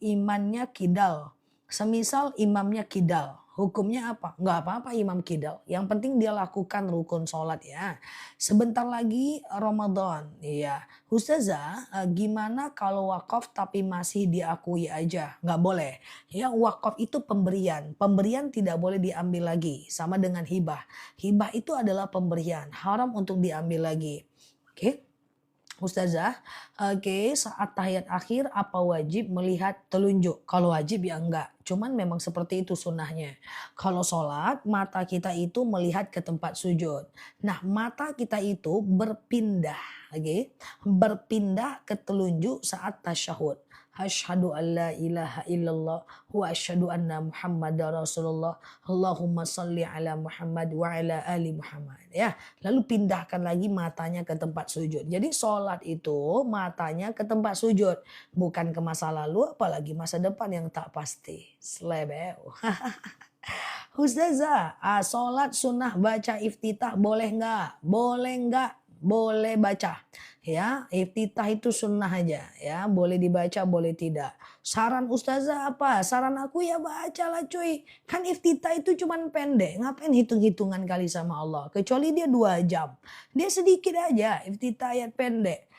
imannya kidal. Semisal imamnya kidal. Hukumnya apa? Nggak apa-apa imam kidal. Yang penting dia lakukan rukun sholat ya. Sebentar lagi Ramadan. Iya. Ustazah, gimana kalau wakaf tapi masih diakui aja? Nggak boleh. Ya wakaf itu pemberian. Pemberian tidak boleh diambil lagi. Sama dengan hibah. Hibah itu adalah pemberian. Haram untuk diambil lagi. Oke. Ustazah, oke, saat tahiyat akhir apa wajib melihat telunjuk? Kalau wajib ya enggak, cuman memang seperti itu sunnahnya. Kalau sholat, mata kita itu melihat ke tempat sujud. Nah, mata kita itu berpindah, oke, berpindah ke telunjuk saat tasyahud. Asyhadu an la ilaha illallah wa asyhadu anna Muhammadar Rasulullah. Allahumma salli ala Muhammad wa ala ali Muhammad. Ya, lalu pindahkan lagi matanya ke tempat sujud. Jadi sholat itu matanya ke tempat sujud. Bukan ke masa lalu apalagi masa depan yang tak pasti. Slebeu. Ustazah, sholat sunnah baca iftitah boleh nggak? Boleh nggak? Boleh baca. Ya, iftitah itu sunnah aja ya, boleh dibaca boleh tidak. Saran ustazah apa? Saran aku ya bacalah cuy. Kan iftitah itu cuman pendek, ngapain hitung-hitungan kali sama Allah? Kecuali dia 2 jam. Dia sedikit aja iftitah ayat pendek.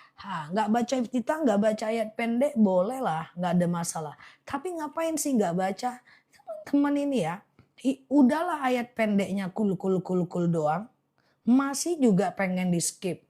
Nggak baca iftitah, nggak baca ayat pendek boleh lah, nggak ada masalah. Tapi ngapain sih nggak baca? Teman-teman ini ya, udahlah ayat pendeknya kul doang. Masih juga pengen di skip.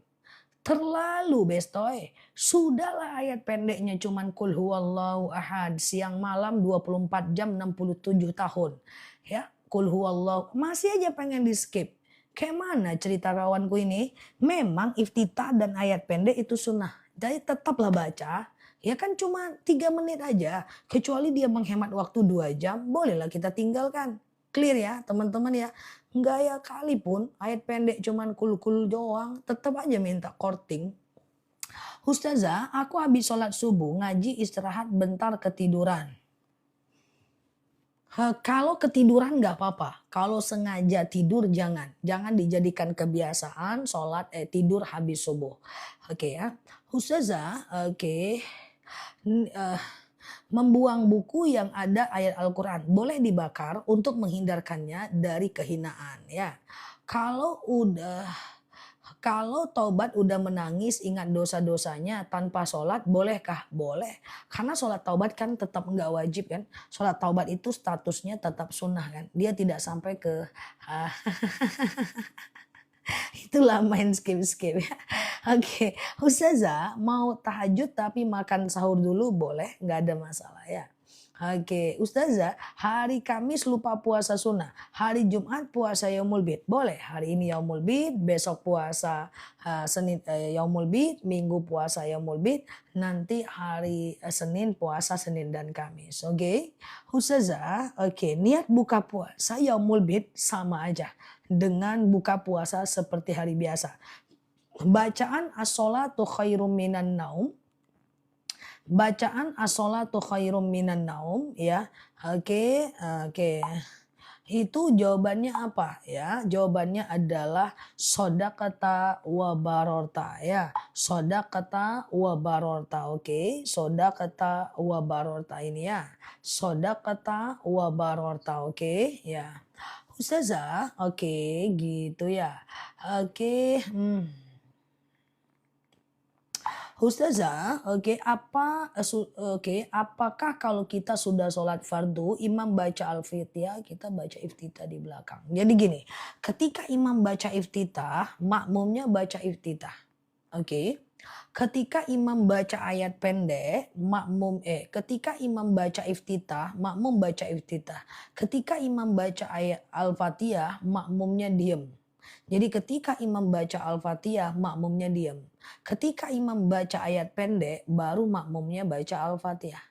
Terlalu bestoy. Sudahlah ayat pendeknya cuman kul huwallahu ahad. Siang malam 24 jam 67 tahun. Ya, kul huwallahu. Masih aja pengen di skip. Kayak mana cerita kawanku ini? Memang iftitah dan ayat pendek itu sunnah. Jadi tetaplah baca. Ya kan cuma 3 menit aja. Kecuali dia menghemat waktu 2 jam. Bolehlah kita tinggalkan. Clear ya teman-teman ya. Gaya kali pun ayat pendek cuman kul doang, tetap aja minta korting. Ustazah, aku habis sholat subuh ngaji istirahat bentar ketiduran. Kalau ketiduran nggak apa-apa, kalau sengaja tidur jangan. Jangan dijadikan kebiasaan tidur habis subuh. Oke ya. Ustazah, oke, n eee, membuang buku yang ada ayat Al-Quran boleh dibakar untuk menghindarkannya dari kehinaan ya. Kalau udah kalau taubat udah menangis, ingat dosa-dosanya tanpa sholat, bolehkah? Boleh. Karena sholat taubat kan tetap nggak wajib kan. Sholat taubat itu statusnya tetap sunnah kan. Dia tidak sampai ke ah, itulah main skip-skip ya. Oke, Ustazah mau tahajud tapi makan sahur dulu boleh, nggak ada masalah ya. Oke, Ustazah, hari Kamis lupa puasa sunnah, hari Jumat puasa Yaumul Bid, boleh? Hari ini Yaumul Bid, besok puasa Yaumul Bid, Minggu puasa Yaumul Bid, nanti hari Senin puasa Senin dan Kamis. Oke, Ustazah, oke, niat buka puasa Yaumul Bid sama aja dengan buka puasa seperti hari biasa. Bacaan as-sholatu khairum minan naum, bacaan as-sholatu khairum minan naum ya. Oke, oke. Itu jawabannya apa ya? Jawabannya adalah sodakata wa barorta ya. Sodakata wa barorta. Oke, sodakata wa barorta ini ya. Sodakata wa barorta. Oke, ya. Ustazah, oke gitu ya. Oke, Ustazah, apakah kalau kita sudah sholat fardu, imam baca al-Fatihah, kita baca iftitah di belakang. Jadi gini, ketika imam baca iftitah, makmumnya baca iftitah. Oke. Ketika imam baca ayat pendek, ketika imam baca iftitah, makmum baca iftitah. Ketika imam baca ayat Al-Fatihah, makmumnya diem. Jadi ketika imam baca Al-Fatihah, makmumnya diem. Ketika imam baca ayat pendek, baru makmumnya baca Al-Fatihah.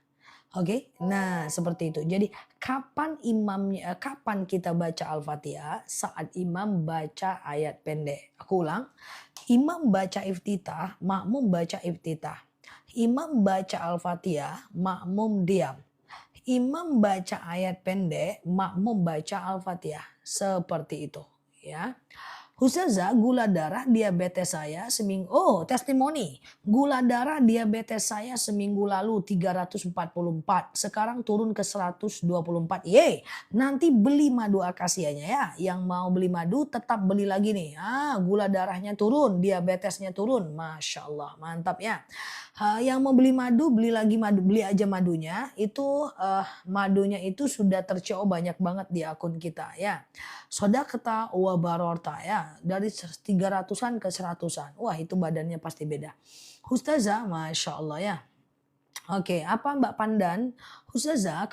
Oke, nah seperti itu. Jadi kapan kita baca Al-Fatihah? Saat imam baca ayat pendek. Aku ulang, imam baca iftitah, makmum baca iftitah. Imam baca Al-Fatihah, makmum diam. Imam baca ayat pendek, makmum baca Al-Fatihah. Seperti itu, ya. Ustazah, gula darah diabetes saya testimoni. Gula darah diabetes saya seminggu lalu 344, sekarang turun ke 124. Nanti beli madu akasianya ya. Yang mau beli madu tetap beli lagi nih. Gula darahnya turun, diabetesnya turun. Masya Allah, mantap ya. Yang mau beli madu, beli lagi madu, beli aja madunya. Madunya itu sudah terco banyak banget di akun kita ya. Sodakta wa barorta ya. Dari 300-an ke 100-an. Wah itu badannya pasti beda. Ustazah, Masya Allah ya. Oke, apa Mbak Pandan? Ustazah,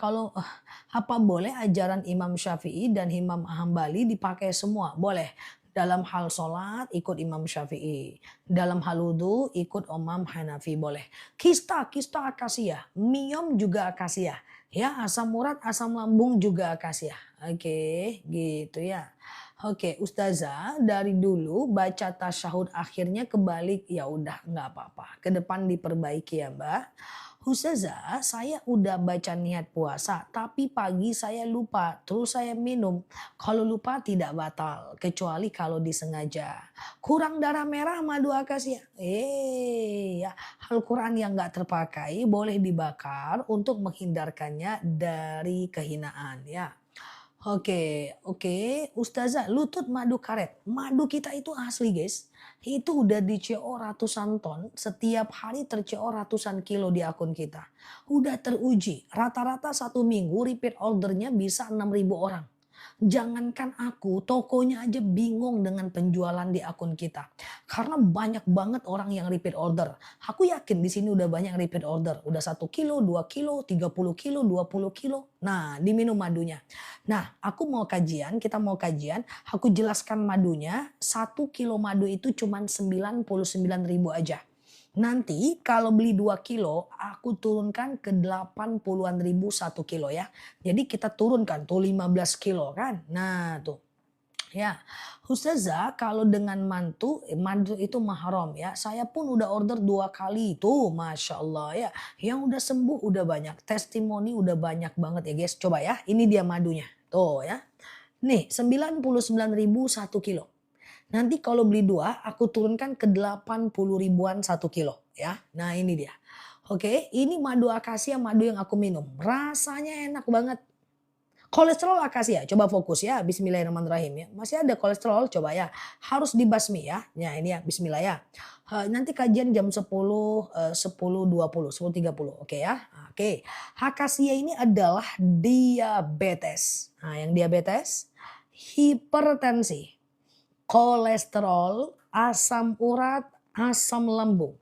apa boleh ajaran Imam Syafi'i dan Imam Hambali dipakai semua? Boleh. Dalam hal sholat ikut Imam Syafi'i. Dalam hal wudhu ikut Imam Hanafi boleh. Kista akasia. Miom juga akasia. Ya, asam urat, asam lambung juga akasia. Oke, gitu ya. Oke, Ustazah, dari dulu baca tasyahud akhirnya kebalik, ya udah nggak apa-apa. Ke depan diperbaiki ya, Mbak. Ustazah, saya udah baca niat puasa, tapi pagi saya lupa, terus saya minum. Kalau lupa tidak batal, kecuali kalau disengaja. Kurang darah merah madu akasia. Ya, Al-Quran yang nggak terpakai boleh dibakar untuk menghindarkannya dari kehinaan ya. Oke, Ustazah, lutut madu karet. Madu kita itu asli, guys. Itu udah di-CO ratusan ton, setiap hari ter-CO ratusan kilo di akun kita. Udah teruji, rata-rata 1 minggu repeat ordernya bisa 6.000 orang. Jangankan aku, tokonya aja bingung dengan penjualan di akun kita. Karena banyak banget orang yang repeat order. Aku yakin di sini udah banyak repeat order. Udah 1 kilo, 2 kilo, 30 kilo, 20 kilo. Nah, diminum madunya. Nah, kita mau kajian, aku jelaskan madunya. 1 kilo madu itu cuma 99.000 aja. Nanti kalau beli 2 kilo, aku turunkan ke 80-an ribu 1 kilo ya. Jadi kita turunkan tuh 15 kilo kan. Nah tuh. Ya, Ustazah kalau dengan mantu itu mahram ya. Saya pun udah order 2 kali itu, Masya Allah ya. Yang udah sembuh udah banyak, testimoni udah banyak banget ya guys. Coba ya, ini dia madunya. Tuh ya. Nih, 99.000 1 kilo. Nanti kalau beli 2, aku turunkan ke 80 ribuan 1 kilo ya. Nah ini dia. Oke, ini madu akasia, madu yang aku minum. Rasanya enak banget. Kolesterol akasia, coba fokus ya, bismillahirrahmanirrahim ya. Masih ada kolesterol, coba ya. Harus dibasmi ya. Ya ini ya, bismillah ya. Nanti kajian jam 10, 10.20, 10.30, oke ya. Oke, akasia ini adalah diabetes. Nah yang diabetes, hipertensi, kolesterol, asam urat, asam lambung,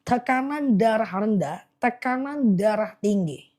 tekanan darah rendah, tekanan darah tinggi,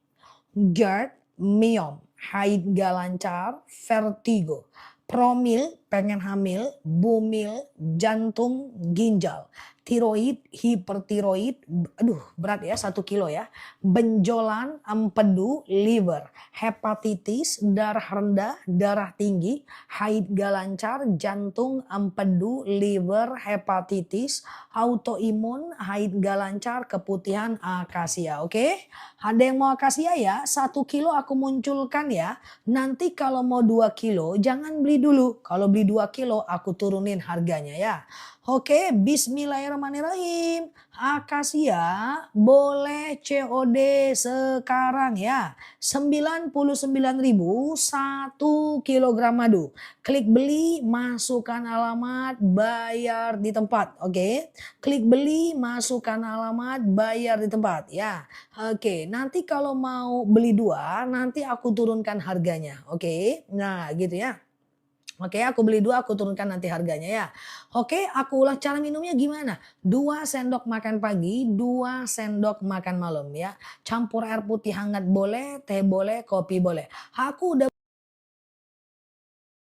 GERD, MIOM, haid gak lancar, vertigo, promil, pengen hamil, bumil, jantung, ginjal, tiroid, hipertiroid, aduh berat ya 1 kilo ya, benjolan, empedu, liver, hepatitis, darah rendah, darah tinggi, haid gak lancar, jantung, empedu, liver, hepatitis, autoimun, haid gak lancar, keputihan, akasia, oke? Ada yang mau akasia ya, 1 kilo aku munculkan ya. Nanti kalau mau 2 kilo jangan beli dulu. Kalau beli 2 kilo aku turunin harganya ya. Oke, bismillahirrahmanirrahim. Akasia boleh COD sekarang ya. 99.000 1 kilogram madu. Klik beli, masukkan alamat, bayar di tempat. Oke, klik beli, masukkan alamat, bayar di tempat ya. Oke, nanti kalau mau beli 2, nanti aku turunkan harganya. Oke, nah gitu ya. Oke, aku beli 2, aku turunkan nanti harganya ya. Oke, aku ulang cara minumnya gimana? 2 sendok makan pagi, 2 sendok makan malam ya. Campur air putih hangat boleh, teh boleh, kopi boleh. Aku udah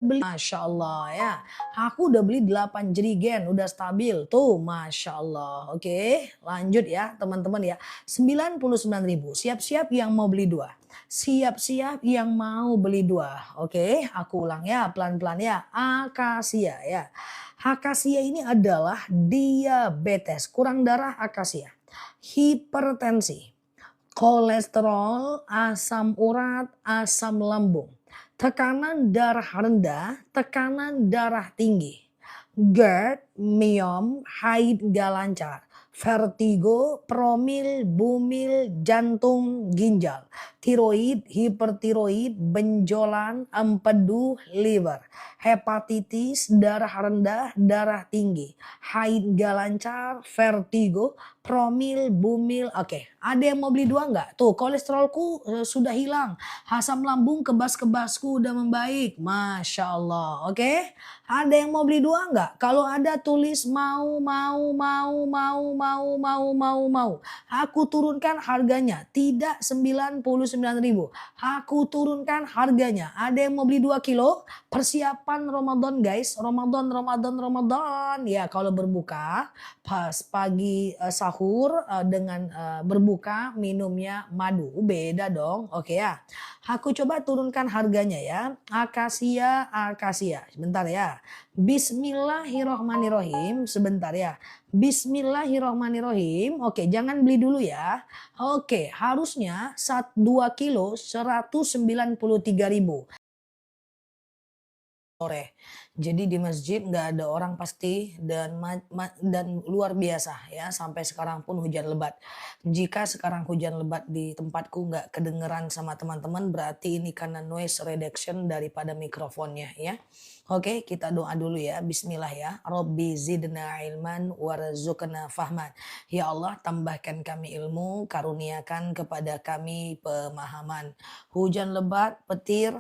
beli, Masya Allah ya. Aku udah beli 8 jerigen, udah stabil tuh, Masya Allah. Oke, lanjut ya teman-teman ya. 99.000, siap-siap yang mau beli 2. Siap-siap yang mau beli 2. Oke, aku ulang ya pelan-pelan ya. Akasia ya. Akasia ini adalah diabetes, kurang darah akasia. Hipertensi, kolesterol, asam urat, asam lambung, tekanan darah rendah, tekanan darah tinggi, GERD, MIOM, haid gak lancar, vertigo, promil, bumil, jantung, ginjal, tiroid, hipertiroid, benjolan, empedu, liver, hepatitis, darah rendah, darah tinggi, haid gak lancar, vertigo, promil, bumil. Oke, ada yang mau beli 2 nggak? Tuh kolesterolku sudah hilang, asam lambung kebas-kebasku udah membaik, Masya Allah. Oke, ada yang mau beli 2 nggak? Kalau ada tulis mau, mau, mau, mau, mau, mau, mau, mau. Aku turunkan harganya, tidak 99.000. Aku turunkan harganya. Ada yang mau beli 2 kilo? Persiapan Ramadan guys, Ramadan, Ramadan, Ramadan. Ya kalau berbuka pas pagi sahur dengan berbuka minumnya madu. Beda dong. Oke ya. Aku coba turunkan harganya ya. Akasia, akasia. Sebentar ya. Bismillahirrohmanirrohim. Sebentar ya. Bismillahirrohmanirrohim. Oke, jangan beli dulu ya. Oke, harusnya 2 kilo 193.000 sore. Jadi di masjid nggak ada orang pasti dan luar biasa ya sampai sekarang pun hujan lebat. Jika sekarang hujan lebat di tempatku nggak kedengeran sama teman-teman berarti ini karena noise reduction daripada mikrofonnya ya. Oke, kita doa dulu ya. Bismillah ya. Robbi zidna ilman warzuqna fahman. Ya Allah, tambahkan kami ilmu, karuniakan kepada kami pemahaman. Hujan lebat, petir,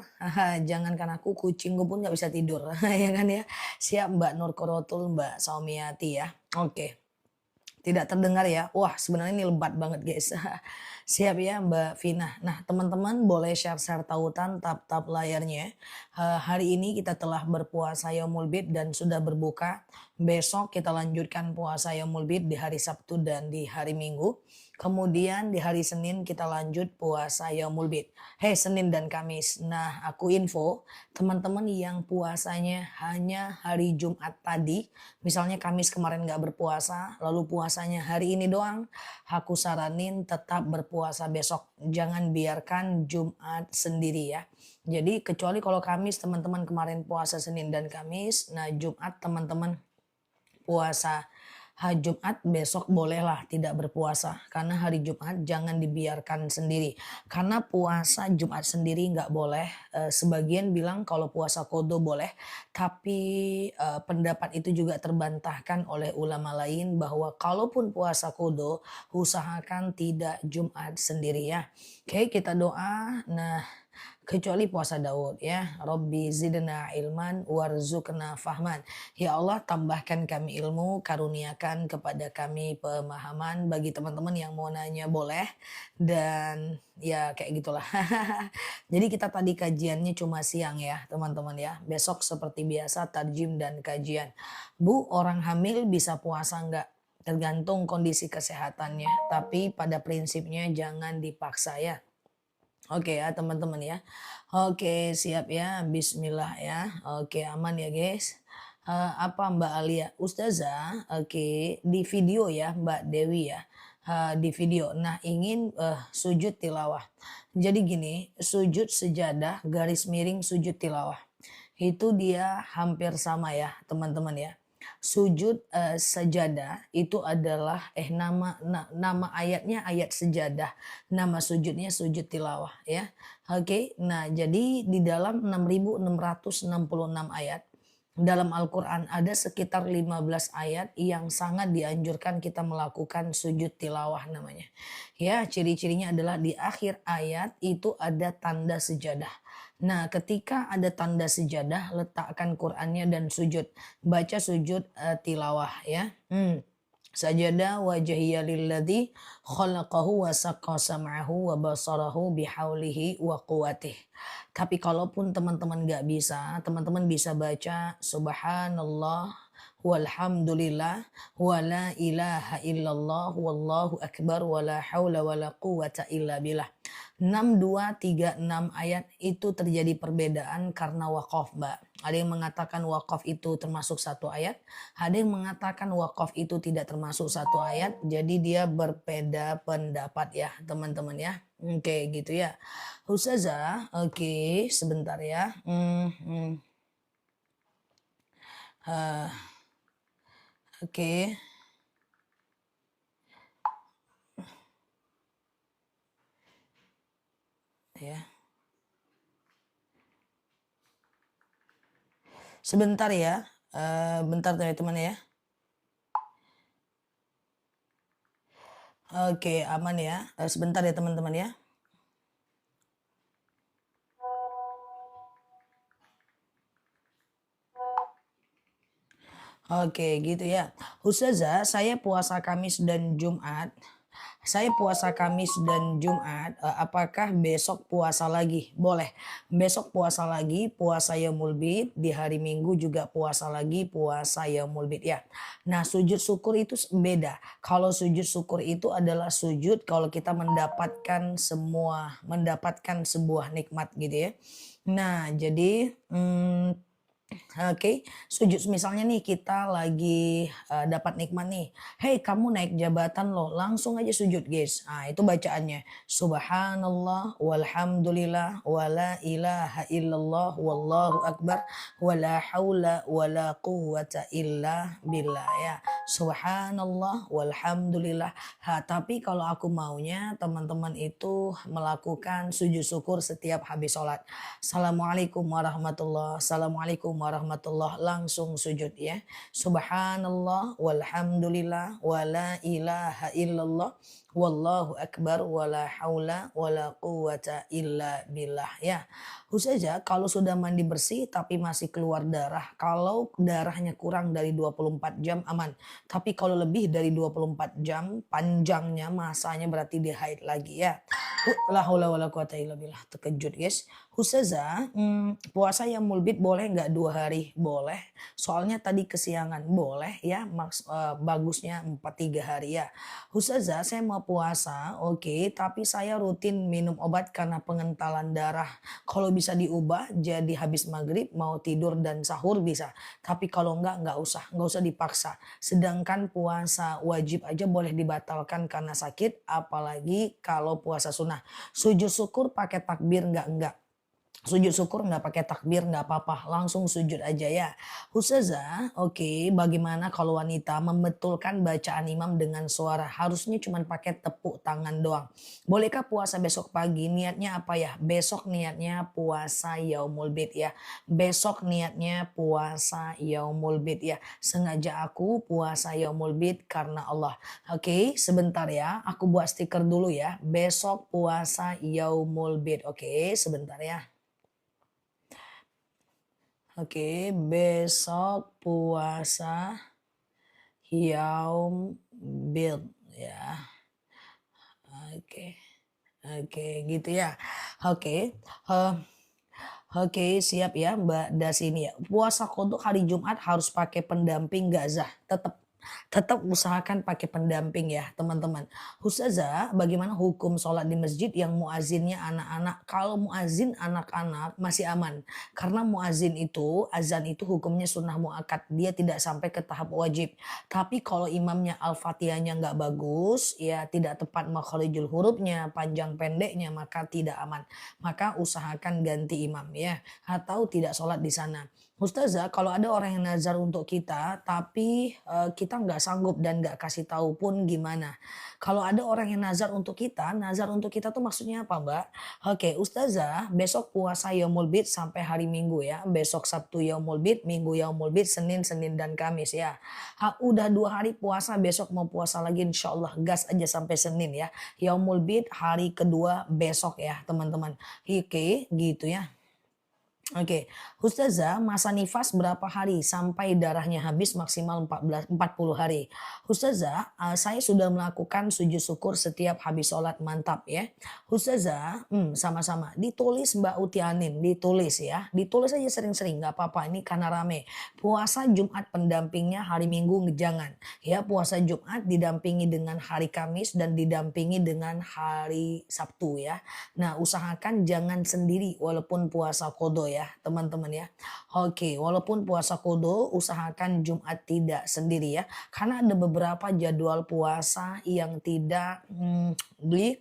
jangankan aku, kucingku pun nggak bisa tidur, ya kan ya. Siap Mbak Nur Korotul, Mbak Saumiati ya. Oke, tidak terdengar ya. Wah sebenarnya ini lebat banget guys. Siap ya Mbak Vina. Nah teman-teman boleh share-share tautan tap-tap layarnya. Hari ini kita telah berpuasa Yaumul Bid dan sudah berbuka. Besok kita lanjutkan puasa Yaumul Bid di hari Sabtu dan di hari Minggu. Kemudian di hari Senin kita lanjut puasa Yaumul Bid. Hei Senin dan Kamis. Nah aku info teman-teman yang puasanya hanya hari Jumat tadi. Misalnya Kamis kemarin nggak berpuasa. Lalu puasanya hari ini doang. Aku saranin tetap berpuasa besok. Jangan biarkan Jumat sendiri ya. Jadi kecuali kalau Kamis teman-teman kemarin puasa Senin dan Kamis. Nah Jumat teman-teman puasa Jumat besok bolehlah tidak berpuasa karena hari Jumat jangan dibiarkan sendiri karena puasa Jumat sendiri nggak boleh. Sebagian bilang kalau puasa kodo boleh tapi pendapat itu juga terbantahkan oleh ulama lain bahwa kalaupun puasa kodo usahakan tidak Jumat sendiri ya. Oke kita doa. Nah kecuali puasa Daud ya. Robbi zidna ilman warzuqna fahman. Ya Allah tambahkan kami ilmu, karuniakan kepada kami pemahaman. Bagi teman-teman yang mau nanya boleh. Dan ya kayak gitulah. Jadi kita tadi kajiannya cuma siang ya teman-teman ya. Besok seperti biasa tarjim dan kajian. Bu orang hamil bisa puasa enggak? Tergantung kondisi kesehatannya. Tapi pada prinsipnya jangan dipaksa ya. Oke ya teman-teman ya. Oke siap ya. Bismillah ya. Oke aman ya guys. Apa Mbak Alia? Ustazah, oke di video ya Mbak Dewi ya. Di video. Nah ingin sujud tilawah. Jadi gini, sujud sejadah garis miring sujud tilawah. Itu dia hampir sama ya teman-teman ya. Sujud sajadah itu adalah nama ayatnya ayat sejadah. Nama sujudnya sujud tilawah ya. Oke. Nah, jadi di dalam 6.666 ayat dalam Al-Quran ada sekitar 15 ayat yang sangat dianjurkan kita melakukan sujud tilawah namanya. Ya, ciri-cirinya adalah di akhir ayat itu ada tanda sejadah. Nah, ketika ada tanda sejadah, letakkan Qur'annya dan sujud. Baca sujud tilawah ya. Sajada wajhiya lilladzi khalaqahu wa saqqa sam'ahu wa basarahu bihaulihi wa quwwatih. Tapi kalaupun teman-teman nggak bisa, teman-teman bisa baca subhanallah walhamdulillah wa la ilaha illallah wallahu akbar wa la haula wa la quwwata illa billah. 6236 ayat itu terjadi perbedaan karena wakaf Mbak. Ada yang mengatakan wakaf itu termasuk satu ayat, ada yang mengatakan wakaf itu tidak termasuk satu ayat, jadi dia berbeda pendapat ya teman-teman ya. Oke gitu ya. Ustazah, oke sebentar ya. Oke. Ya. Sebentar ya. Bentar teman-teman ya. Oke, aman ya. Sebentar ya teman-teman ya. Oke, gitu ya. Ustazah, saya puasa Kamis dan Jumat. Saya puasa Kamis dan Jumat, apakah besok puasa lagi? Boleh. Besok puasa lagi, puasa Yaumul Bid, di hari Minggu juga puasa lagi, puasa Yaumul Bid ya. Nah, sujud syukur itu beda. Kalau sujud syukur itu adalah sujud kalau kita mendapatkan sebuah nikmat gitu ya. Nah, jadi oke, sujud misalnya nih kita lagi dapat nikmat nih. Hei kamu naik jabatan loh, langsung aja sujud guys. Nah itu bacaannya. Subhanallah walhamdulillah wala ilaha illallah wallahu akbar wala haula wala quwwata illa billah ya. Subhanallah walhamdulillah. Tapi kalau aku maunya teman-teman itu melakukan sujud syukur setiap habis sholat. Assalamualaikum warahmatullah. Assalamualaikum warahmatullah. Langsung sujud ya. Subhanallah walhamdulillah wala ilaha illallah Wallahu akbar wala haula wala quwata illa billah ya. Khususnya kalau sudah mandi bersih tapi masih keluar darah, kalau darahnya kurang dari 24 jam aman. Tapi kalau lebih dari 24 jam panjangnya masanya berarti dia haid lagi ya. La haula wala quwata illa billah. Terkejut guys. Ustazah, puasa yang mulbit boleh nggak 2 hari? Boleh. Soalnya tadi kesiangan boleh ya. Bagusnya 4-3 hari ya. Ustazah, saya mau puasa, oke, tapi saya rutin minum obat karena pengentalan darah. Kalau bisa diubah jadi habis maghrib mau tidur dan sahur bisa. Tapi kalau nggak usah dipaksa. Sedangkan puasa wajib aja boleh dibatalkan karena sakit, apalagi kalau puasa sunnah. Sujud syukur pakai takbir enggak. Sujud syukur nggak pakai takbir nggak apa-apa, langsung sujud aja ya. Ustazah, oke, bagaimana kalau wanita membetulkan bacaan imam dengan suara? Harusnya cuma pakai tepuk tangan doang. Bolehkah puasa besok pagi? Niatnya apa ya? Besok niatnya puasa Yaumul Bid ya. Besok niatnya puasa Yaumul Bid ya. Sengaja aku puasa Yaumul Bid karena Allah. Oke, sebentar ya. Aku buat stiker dulu ya. Besok puasa Yaumul Bid. Oke, sebentar ya. Oke, besok puasa Yaum Bid ya. Oke. Oke, gitu ya. Oke. eh, oke, siap ya Mbak Dasini ya. Puasa kodok hari Jumat harus pakai pendamping nggak Zah? Tetap usahakan pakai pendamping ya teman-teman. Ustazah, bagaimana hukum sholat di masjid yang muazinnya anak-anak? Kalau muazin anak-anak masih aman. Karena muazin itu, azan itu hukumnya sunnah muakkad. Dia tidak sampai ke tahap wajib. Tapi kalau imamnya al-fatihahnya nggak bagus, ya tidak tepat makharijul hurufnya, panjang pendeknya, maka tidak aman. Maka usahakan ganti imam ya. Atau tidak sholat di sana. Ustazah, kalau ada orang yang nazar untuk kita, tapi kita nggak sanggup dan nggak kasih tahu pun gimana? Kalau ada orang yang nazar untuk kita tuh maksudnya apa, Mbak? Oke, Ustazah, besok puasa Yaumul Bid sampai hari Minggu ya. Besok Sabtu Yaumul Bid, Minggu Yaumul Bid, Senin dan Kamis ya. Udah 2 hari puasa, besok mau puasa lagi insya Allah. Gas aja sampai Senin ya. Yaumul Bid hari kedua besok ya teman-teman. Oke, gitu ya. Oke, Ustazah, masa nifas berapa hari sampai darahnya habis maksimal 40 hari? Ustazah, saya sudah melakukan sujud syukur setiap habis sholat mantap ya. Ustazah, sama-sama. Ditulis Mbak Utianin, ditulis ya. Ditulis aja sering-sering, nggak apa-apa. Ini karena rame. Puasa Jumat pendampingnya hari Minggu jangan. Ya, puasa Jumat didampingi dengan hari Kamis dan didampingi dengan hari Sabtu ya. Nah, usahakan jangan sendiri walaupun puasa kodo ya, teman-teman ya. Oke, walaupun puasa kodo, usahakan Jumat tidak sendiri ya. Karena ada beberapa jadwal puasa yang tidak di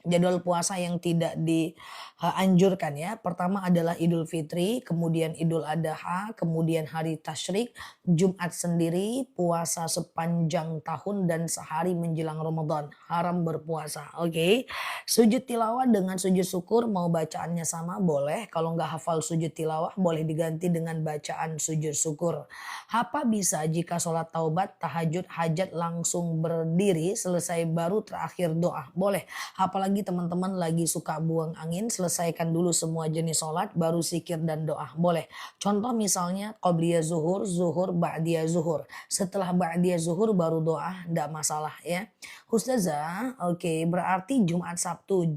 jadwal puasa yang tidak dianjurkan ya. Pertama adalah Idul Fitri, kemudian Idul Adha, kemudian hari Tasyrik, Jumat sendiri, puasa sepanjang tahun dan sehari menjelang Ramadan. Haram berpuasa. Oke. Sujud tilawah dengan sujud syukur mau bacaannya sama boleh. Kalau nggak hafal sujud tilawah boleh diganti dengan bacaan sujud syukur. Apa bisa jika sholat taubat, tahajud, hajat langsung berdiri selesai baru terakhir doa? Boleh. Apalagi teman-teman lagi suka buang angin, selesaikan dulu semua jenis sholat, baru zikir dan doa. Boleh. Contoh misalnya qobliyah zuhur, zuhur, ba'diyah zuhur. Setelah ba'diyah zuhur baru doa, tidak masalah ya. Ustazah, oke, berarti Jumat, Sabtu,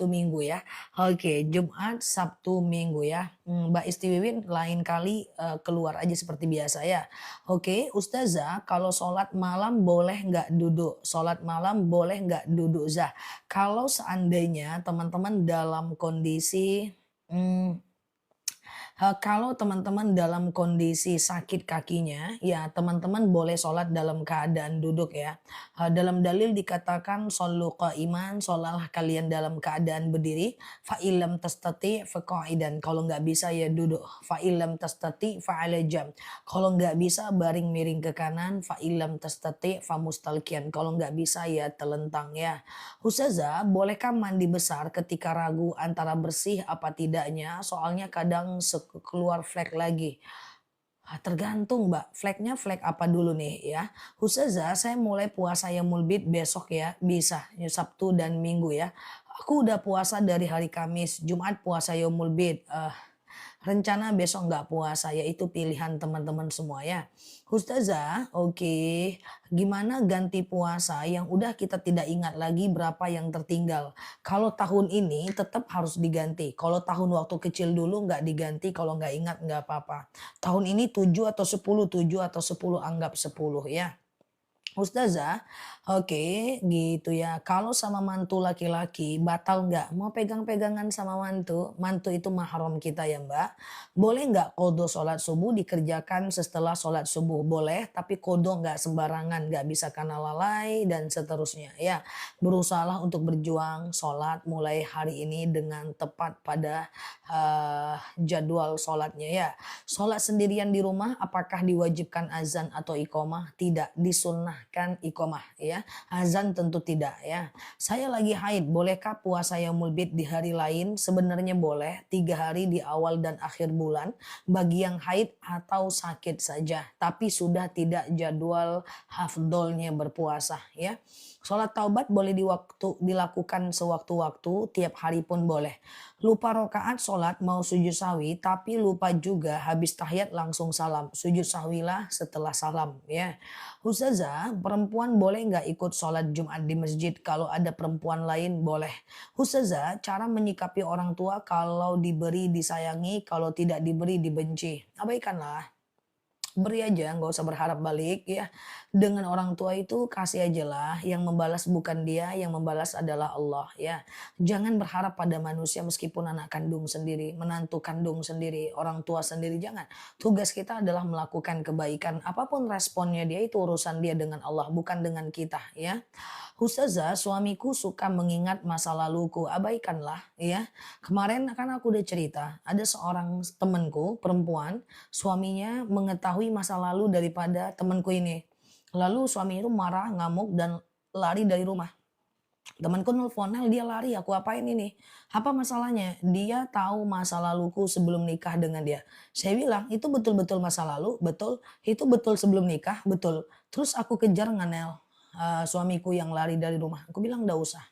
Minggu ya. Oke, Jumat, Sabtu, Minggu ya. Mbak Istiwiwin lain kali keluar aja seperti biasa ya. Oke, Ustazah, kalau sholat malam boleh nggak duduk? Sholat malam boleh nggak duduk, Zah? Kalau seandainya teman-teman dalam kondisi mmm, kalau teman-teman dalam kondisi sakit kakinya, ya teman-teman boleh sholat dalam keadaan duduk ya. Dalam dalil dikatakan shollu qa'iman, sholatlah kalian dalam keadaan berdiri. Fa illam tastati fa qa'idan. Kalau nggak bisa ya duduk. Fa illam tastati fa ala jam. Kalau nggak bisa baring miring ke kanan. Fa illam tastati fa mustalqiyan. Kalau nggak bisa ya telentang ya. Ustazah, bolehkah mandi besar ketika ragu antara bersih apa tidaknya? Soalnya kadang keluar flek lagi. Tergantung Mbak, flagnya flag apa dulu nih ya. Ustazah saya mulai puasa Yaumul Bid besok ya, bisa ya Sabtu dan Minggu ya. Aku udah puasa dari hari Kamis, Jumat puasa Yaumul Bid, rencana besok nggak puasa, yaitu pilihan teman-teman semua ya. Ustazah, oke, gimana ganti puasa yang udah kita tidak ingat lagi berapa yang tertinggal. Kalau tahun ini tetap harus diganti. Kalau tahun waktu kecil dulu nggak diganti, kalau nggak ingat nggak apa-apa. Tahun ini 7 atau 10, 7 atau 10 anggap 10 ya. Ustazah, oke gitu ya. Kalau sama mantu laki-laki batal nggak? Mau pegang-pegangan sama mantu? Mantu itu mahram kita ya Mbak. Boleh nggak qodho sholat subuh dikerjakan setelah sholat subuh? Boleh, tapi qodho nggak sembarangan, nggak bisa karena lalai dan seterusnya ya. Berusahalah untuk berjuang sholat mulai hari ini dengan tepat pada jadwal sholatnya ya. Sholat sendirian di rumah apakah diwajibkan azan atau iqomah? Tidak, disunnahkan iqomah ya. Azan tentu tidak ya. Saya lagi haid, bolehkah puasa yaumul bid di hari lain? Sebenarnya boleh, 3 hari di awal dan akhir bulan bagi yang haid atau sakit saja. Tapi sudah tidak jadwal hafdolnya berpuasa ya. Sholat taubat boleh dilakukan sewaktu-waktu, tiap hari pun boleh. Lupa rokaat sholat mau sujud sahwi tapi lupa juga habis tahiyat langsung salam. Sujud sahwilah setelah salam ya. Ustazah, perempuan boleh nggak ikut sholat Jumat di masjid? Kalau ada perempuan lain boleh. Ustazah, cara menyikapi orang tua kalau diberi disayangi, kalau tidak diberi dibenci. Abaikanlah. Beri aja, nggak usah berharap balik ya. Dengan orang tua itu kasih aja lah, yang membalas bukan dia, yang membalas adalah Allah ya. Jangan berharap pada manusia meskipun anak kandung sendiri, menantu kandung sendiri, orang tua sendiri, jangan. Tugas kita adalah melakukan kebaikan, apapun responnya dia itu urusan dia dengan Allah, bukan dengan kita ya. Ustazah, suamiku suka mengingat masa laluku, abaikanlah ya. Kemarin kan aku udah cerita, ada seorang temanku perempuan, suaminya mengetahui masa lalu daripada temanku ini. Lalu suaminya itu marah, ngamuk dan lari dari rumah. Temanku nelfon, "Nel dia lari, aku apain ini? Apa masalahnya?" Dia tahu masa laluku sebelum nikah dengan dia. Saya bilang, "Itu betul-betul masa lalu?" "Betul." "Itu betul sebelum nikah?" "Betul." "Terus aku kejar nggak Nel, suamiku yang lari dari rumah?" Aku bilang, "Nggak usah.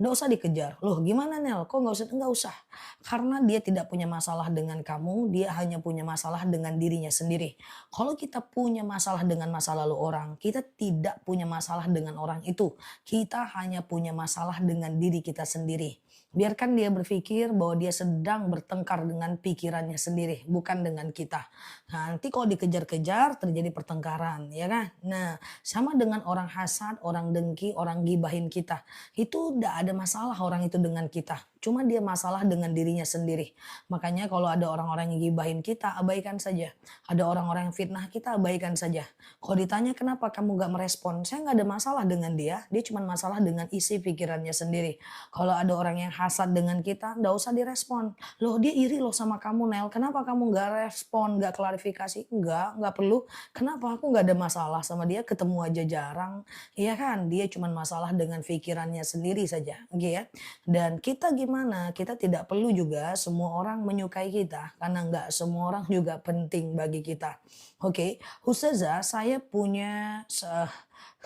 Nggak usah dikejar." "Loh gimana Nel? Kok nggak usah?" "Nggak usah. Karena dia tidak punya masalah dengan kamu, dia hanya punya masalah dengan dirinya sendiri." Kalau kita punya masalah dengan masa lalu orang, kita tidak punya masalah dengan orang itu. Kita hanya punya masalah dengan diri kita sendiri. Biarkan dia berpikir bahwa dia sedang bertengkar dengan pikirannya sendiri, bukan dengan kita. Nah, nanti kalau dikejar-kejar terjadi pertengkaran, ya kan? Nah, sama dengan orang hasad, orang dengki, orang gibahin kita. Itu tidak ada masalah orang itu dengan kita. Cuma dia masalah dengan dirinya sendiri. Makanya kalau ada orang-orang yang gibahin kita, abaikan saja. Ada orang-orang yang fitnah kita, abaikan saja. Kalau ditanya kenapa kamu gak merespon, saya gak ada masalah dengan dia. Dia cuma masalah dengan isi pikirannya sendiri. Kalau ada orang yang hasad dengan kita, gak usah direspon. Loh dia iri loh sama kamu Nel, kenapa kamu gak respon, gak klarifikasi? Enggak perlu. Kenapa? Aku gak ada masalah sama dia, ketemu aja jarang. Iya kan, dia cuma masalah dengan pikirannya sendiri saja. Oke ya. Dan kita gimana? Kita tidak perlu juga semua orang menyukai kita, karena nggak semua orang juga penting bagi kita. Oke, Ustazah, saya punya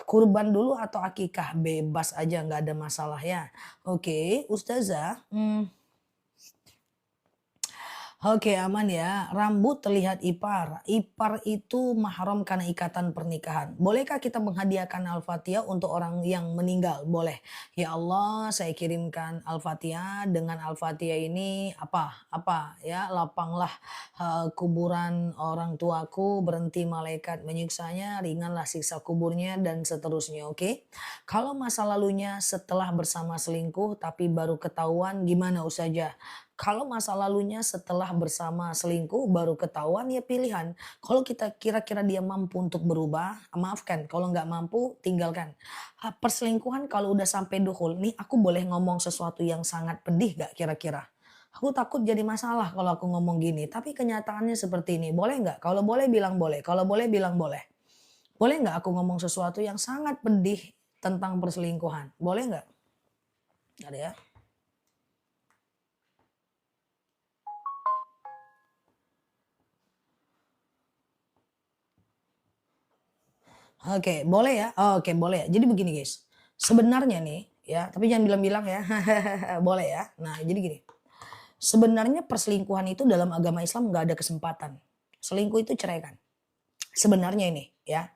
kurban dulu atau akikah? Bebas aja, nggak ada masalah ya. Oke, Ustazah, oke aman ya. Rambut terlihat ipar. Ipar itu mahram karena ikatan pernikahan. Bolehkah kita menghadiahkan Al-Fatihah untuk orang yang meninggal? Boleh. Ya Allah, saya kirimkan Al-Fatihah. Dengan Al-Fatihah ini apa ya, lapanglah kuburan orang tuaku, berhenti malaikat menyiksanya, ringanlah siksa kuburnya dan seterusnya. Oke. Kalau masa lalunya setelah bersama selingkuh tapi baru ketahuan gimana Ustazah? Kalau masa lalunya setelah bersama selingkuh baru ketahuan ya pilihan. Kalau kita kira-kira dia mampu untuk berubah, maafkan. Kalau nggak mampu, tinggalkan. Perselingkuhan kalau udah sampai dukhul, nih aku boleh ngomong sesuatu yang sangat pedih gak kira-kira? Aku takut jadi masalah kalau aku ngomong gini, tapi kenyataannya seperti ini. Boleh nggak? Kalau boleh bilang boleh, kalau boleh bilang boleh. Boleh nggak aku ngomong sesuatu yang sangat pedih tentang perselingkuhan? Boleh nggak? Ada ya? Oke, boleh ya? Oke, boleh ya. Jadi begini guys, sebenarnya nih ya, tapi jangan bilang-bilang ya. Boleh ya? Nah, jadi gini, sebenarnya perselingkuhan itu dalam agama Islam nggak ada kesempatan. Selingkuh itu ceraikan. Sebenarnya ini ya,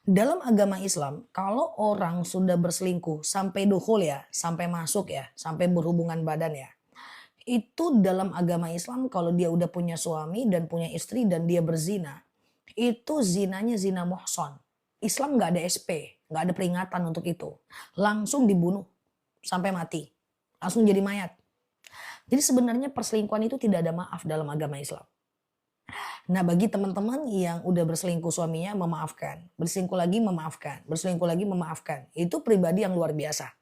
dalam agama Islam kalau orang sudah berselingkuh sampai dukhul ya, sampai masuk ya, sampai berhubungan badan ya, itu dalam agama Islam kalau dia udah punya suami dan punya istri dan dia berzina, itu zinanya zina muhson. Islam nggak ada SP, nggak ada peringatan untuk itu. Langsung dibunuh sampai mati. Langsung jadi mayat. Jadi sebenarnya perselingkuhan itu tidak ada maaf dalam agama Islam. Nah, bagi teman-teman yang udah berselingkuh suaminya memaafkan, berselingkuh lagi memaafkan, berselingkuh lagi memaafkan. Itu pribadi yang luar biasa.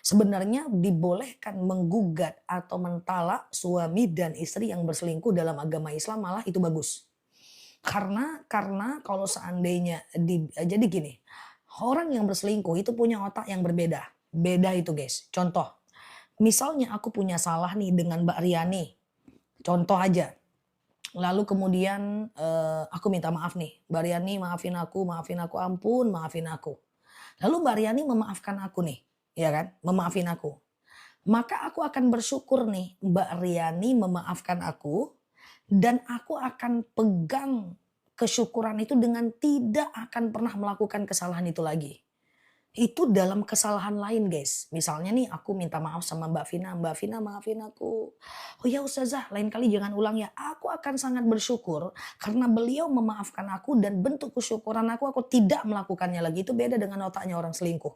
Sebenarnya dibolehkan menggugat atau mentalak suami dan istri yang berselingkuh dalam agama Islam, malah itu bagus. Karena kalau seandainya jadi gini, orang yang berselingkuh itu punya otak yang berbeda. Beda itu guys. Contoh, misalnya aku punya salah nih dengan Mbak Riani. Contoh aja. Lalu kemudian aku minta maaf nih. Mbak Riani maafin aku, ampun maafin aku. Lalu Mbak Riani memaafkan aku nih, ya kan? Memaafin aku. Maka aku akan bersyukur nih Mbak Riani memaafkan aku dan aku akan pegang kesyukuran itu dengan tidak akan pernah melakukan kesalahan itu lagi. Itu dalam kesalahan lain guys. Misalnya nih aku minta maaf sama Mbak Vina maafin aku. Oh ya Ustazah lain kali jangan ulang ya. Aku akan sangat bersyukur karena beliau memaafkan aku dan bentuk kesyukuran aku tidak melakukannya lagi. Itu beda dengan otaknya orang selingkuh.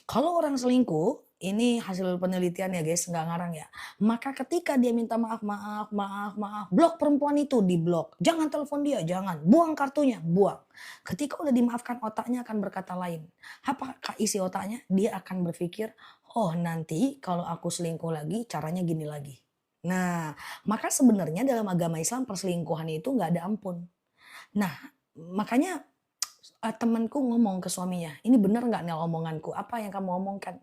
Kalau orang selingkuh, ini hasil penelitian ya guys, nggak ngarang ya. Maka ketika dia minta maaf, blok perempuan itu diblok. Jangan telepon dia, jangan. Buang kartunya, buang. Ketika udah dimaafkan otaknya akan berkata lain. Apakah isi otaknya? Dia akan berpikir, oh nanti kalau aku selingkuh lagi caranya gini lagi. Nah, maka sebenarnya dalam agama Islam perselingkuhan itu nggak ada ampun. Nah, makanya temanku ngomong ke suaminya, "Ini bener nggak nih omonganku? Apa yang kamu omongkan?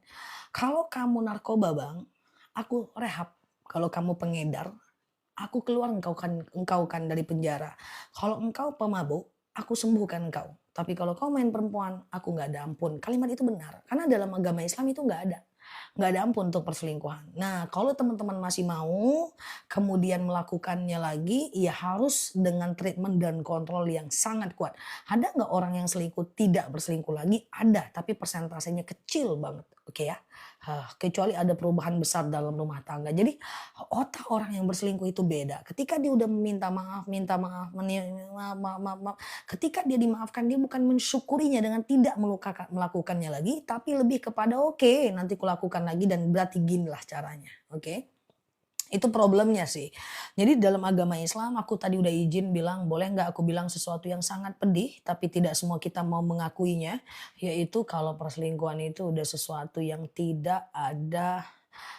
Kalau kamu narkoba Bang, aku rehab. Kalau kamu pengedar, aku keluar engkau kan dari penjara. Kalau engkau pemabuk, aku sembuhkan engkau. Tapi kalau kau main perempuan, aku nggak ada ampun." Kalimat itu benar, karena dalam agama Islam itu nggak ada. Nggak ada ampun untuk perselingkuhan. Nah, kalau teman-teman masih mau kemudian melakukannya lagi, ya harus dengan treatment dan kontrol yang sangat kuat. Ada nggak orang yang selingkuh tidak berselingkuh lagi? Ada, tapi persentasenya kecil banget. Oke ya, kecuali ada perubahan besar dalam rumah tangga. Jadi otak orang yang berselingkuh itu beda. Ketika dia udah minta maaf, maaf. Ketika dia dimaafkan, dia bukan mensyukurinya dengan tidak melakukannya lagi, tapi lebih kepada oke, nanti kulakukan lagi dan berarti ginilah caranya. Oke. Itu problemnya sih. Jadi dalam agama Islam aku tadi udah izin bilang, boleh nggak aku bilang sesuatu yang sangat pedih, tapi tidak semua kita mau mengakuinya, yaitu kalau perselingkuhan itu udah sesuatu yang tidak ada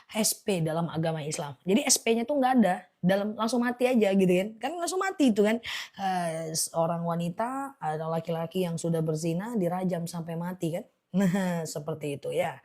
SP dalam agama Islam. Jadi SP-nya tuh nggak ada, dalam langsung mati aja gitu kan. Kan langsung mati itu kan. Seorang wanita atau laki-laki yang sudah berzina dirajam sampai mati kan. Nah, seperti itu ya.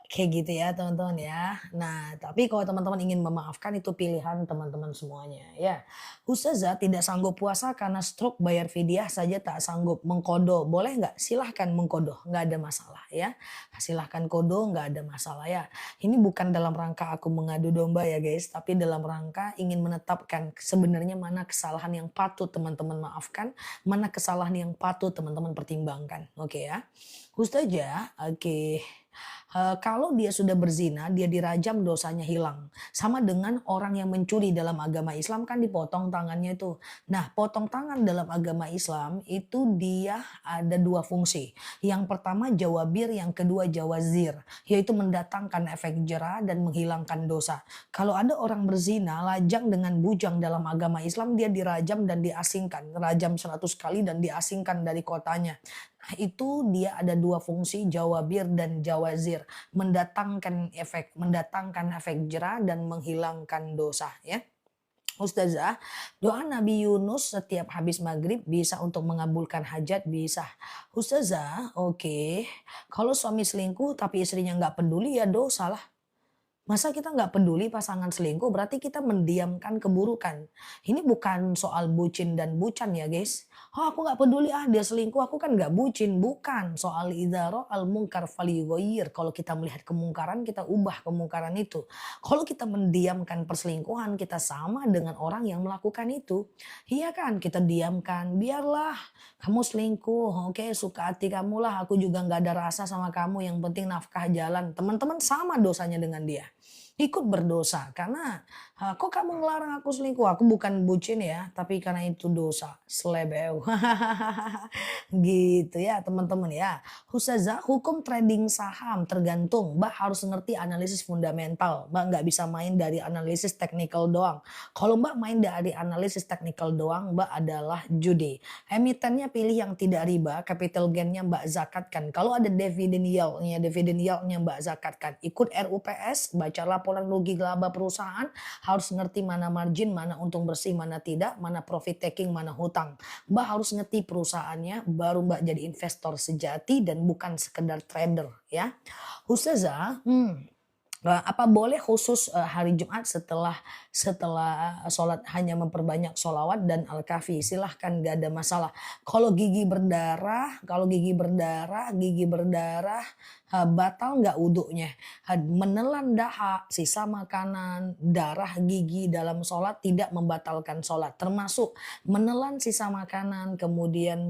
Kayak gitu ya teman-teman ya. Nah, tapi kalau teman-teman ingin memaafkan itu pilihan teman-teman semuanya ya. Ustazah tidak sanggup puasa karena stroke bayar fidyah saja tak sanggup mengkodo. Boleh nggak? Silahkan mengkodo, nggak ada masalah ya. Silahkan kodo, nggak ada masalah ya. Ini bukan dalam rangka aku mengadu domba ya guys, tapi dalam rangka ingin menetapkan sebenarnya mana kesalahan yang patut teman-teman maafkan, mana kesalahan yang patut teman-teman pertimbangkan. Oke ya. Ustazah, oke. Kalau dia sudah berzina, dia dirajam dosanya hilang. Sama dengan orang yang mencuri dalam agama Islam kan dipotong tangannya itu. Nah, potong tangan dalam agama Islam itu dia ada dua fungsi. Yang pertama jawabir, yang kedua jawazir, yaitu mendatangkan efek jera dan menghilangkan dosa. Kalau ada orang berzina, lajang dengan bujang dalam agama Islam, dia dirajam dan diasingkan. Rajam 100 kali dan diasingkan dari kotanya. Nah, itu dia ada dua fungsi jawabir dan jawazir, mendatangkan efek jera dan menghilangkan dosa ya. Ustazah, doa Nabi Yunus setiap habis maghrib bisa untuk mengabulkan hajat bisa. Ustazah, oke. Kalau suami selingkuh tapi istrinya nggak peduli ya dosa lah. Masa kita nggak peduli pasangan selingkuh, berarti kita mendiamkan keburukan. Ini bukan soal bucin dan bucan ya guys. Oh aku nggak peduli ah dia selingkuh, aku kan nggak bucin. Bukan soal idza al munkar falyughayyir. Kalau kita melihat kemungkaran, kita ubah kemungkaran itu. Kalau kita mendiamkan perselingkuhan, kita sama dengan orang yang melakukan itu. Iya kan, kita diamkan, biarlah kamu selingkuh, oke suka hati kamu lah, aku juga nggak ada rasa sama kamu, yang penting nafkah jalan. Teman-teman sama dosanya dengan dia. Ikut berdosa karena, "Kok kamu ngelarang aku selingkuh? Aku bukan bucin ya, tapi karena itu dosa." Slebeu. Gitu ya teman-teman ya. Ustazah, hukum trading saham tergantung, Mbak harus ngerti analisis fundamental, Mbak nggak bisa main dari analisis teknikal doang. Kalau Mbak main dari analisis teknikal doang, Mbak adalah judi. Emitennya pilih yang tidak riba, capital gain-nya Mbak zakatkan. Kalau ada dividen yield-nya Mbak zakatkan. Ikut RUPS, baca laporan rugi laba perusahaan, harus ngerti mana margin, mana untung bersih, mana tidak, mana profit taking, mana hutang. Mbak harus ngerti perusahaannya, baru Mbak jadi investor sejati dan bukan sekedar trader ya. Ustazah, apa boleh khusus, hari Jumat setelah setelah, sholat hanya memperbanyak sholawat dan Al-Kahfi? Silahkan nggak ada masalah. Kalau gigi berdarah, batal nggak wudunya? Menelan dahak, sisa makanan, darah gigi dalam sholat tidak membatalkan sholat. Termasuk menelan sisa makanan, kemudian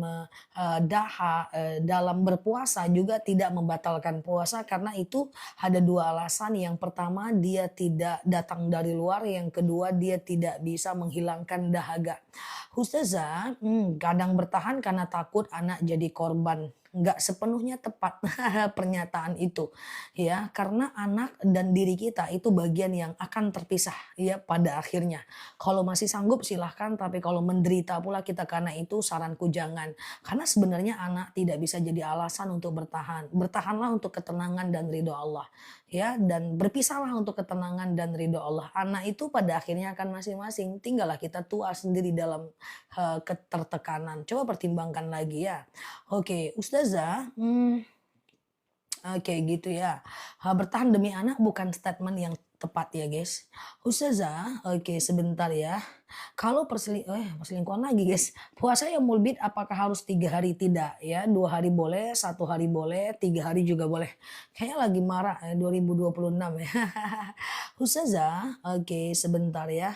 dahak, dalam berpuasa juga tidak membatalkan puasa karena itu ada 2 alasan, yang pertama dia tidak datang dari luar, yang kedua dia tidak bisa menghilangkan dahaga. Ustazah, kadang bertahan karena takut anak jadi korban. Nggak sepenuhnya tepat pernyataan itu ya, karena anak dan diri kita itu bagian yang akan terpisah ya pada akhirnya. Kalau masih sanggup silahkan, tapi kalau menderita pula kita karena itu saranku jangan. Karena sebenarnya anak tidak bisa jadi alasan untuk bertahan. Bertahanlah untuk ketenangan dan ridho Allah ya, dan berpisahlah untuk ketenangan dan ridho Allah. Anak itu pada akhirnya akan masing-masing, tinggallah kita tua sendiri dalam ketertekanan. Coba pertimbangkan lagi ya. Oke, Ustazah, oke gitu ya. Bertahan demi anak bukan statement yang tepat ya guys. Ustazah, oke sebentar ya. Kalau perselingkuhan lagi guys. Puasa yang mulbit apakah harus 3 hari? Tidak ya. 2 hari boleh, 1 hari boleh, 3 hari juga boleh. Kayaknya lagi marah 2026 ya. Ustazah, oke sebentar ya.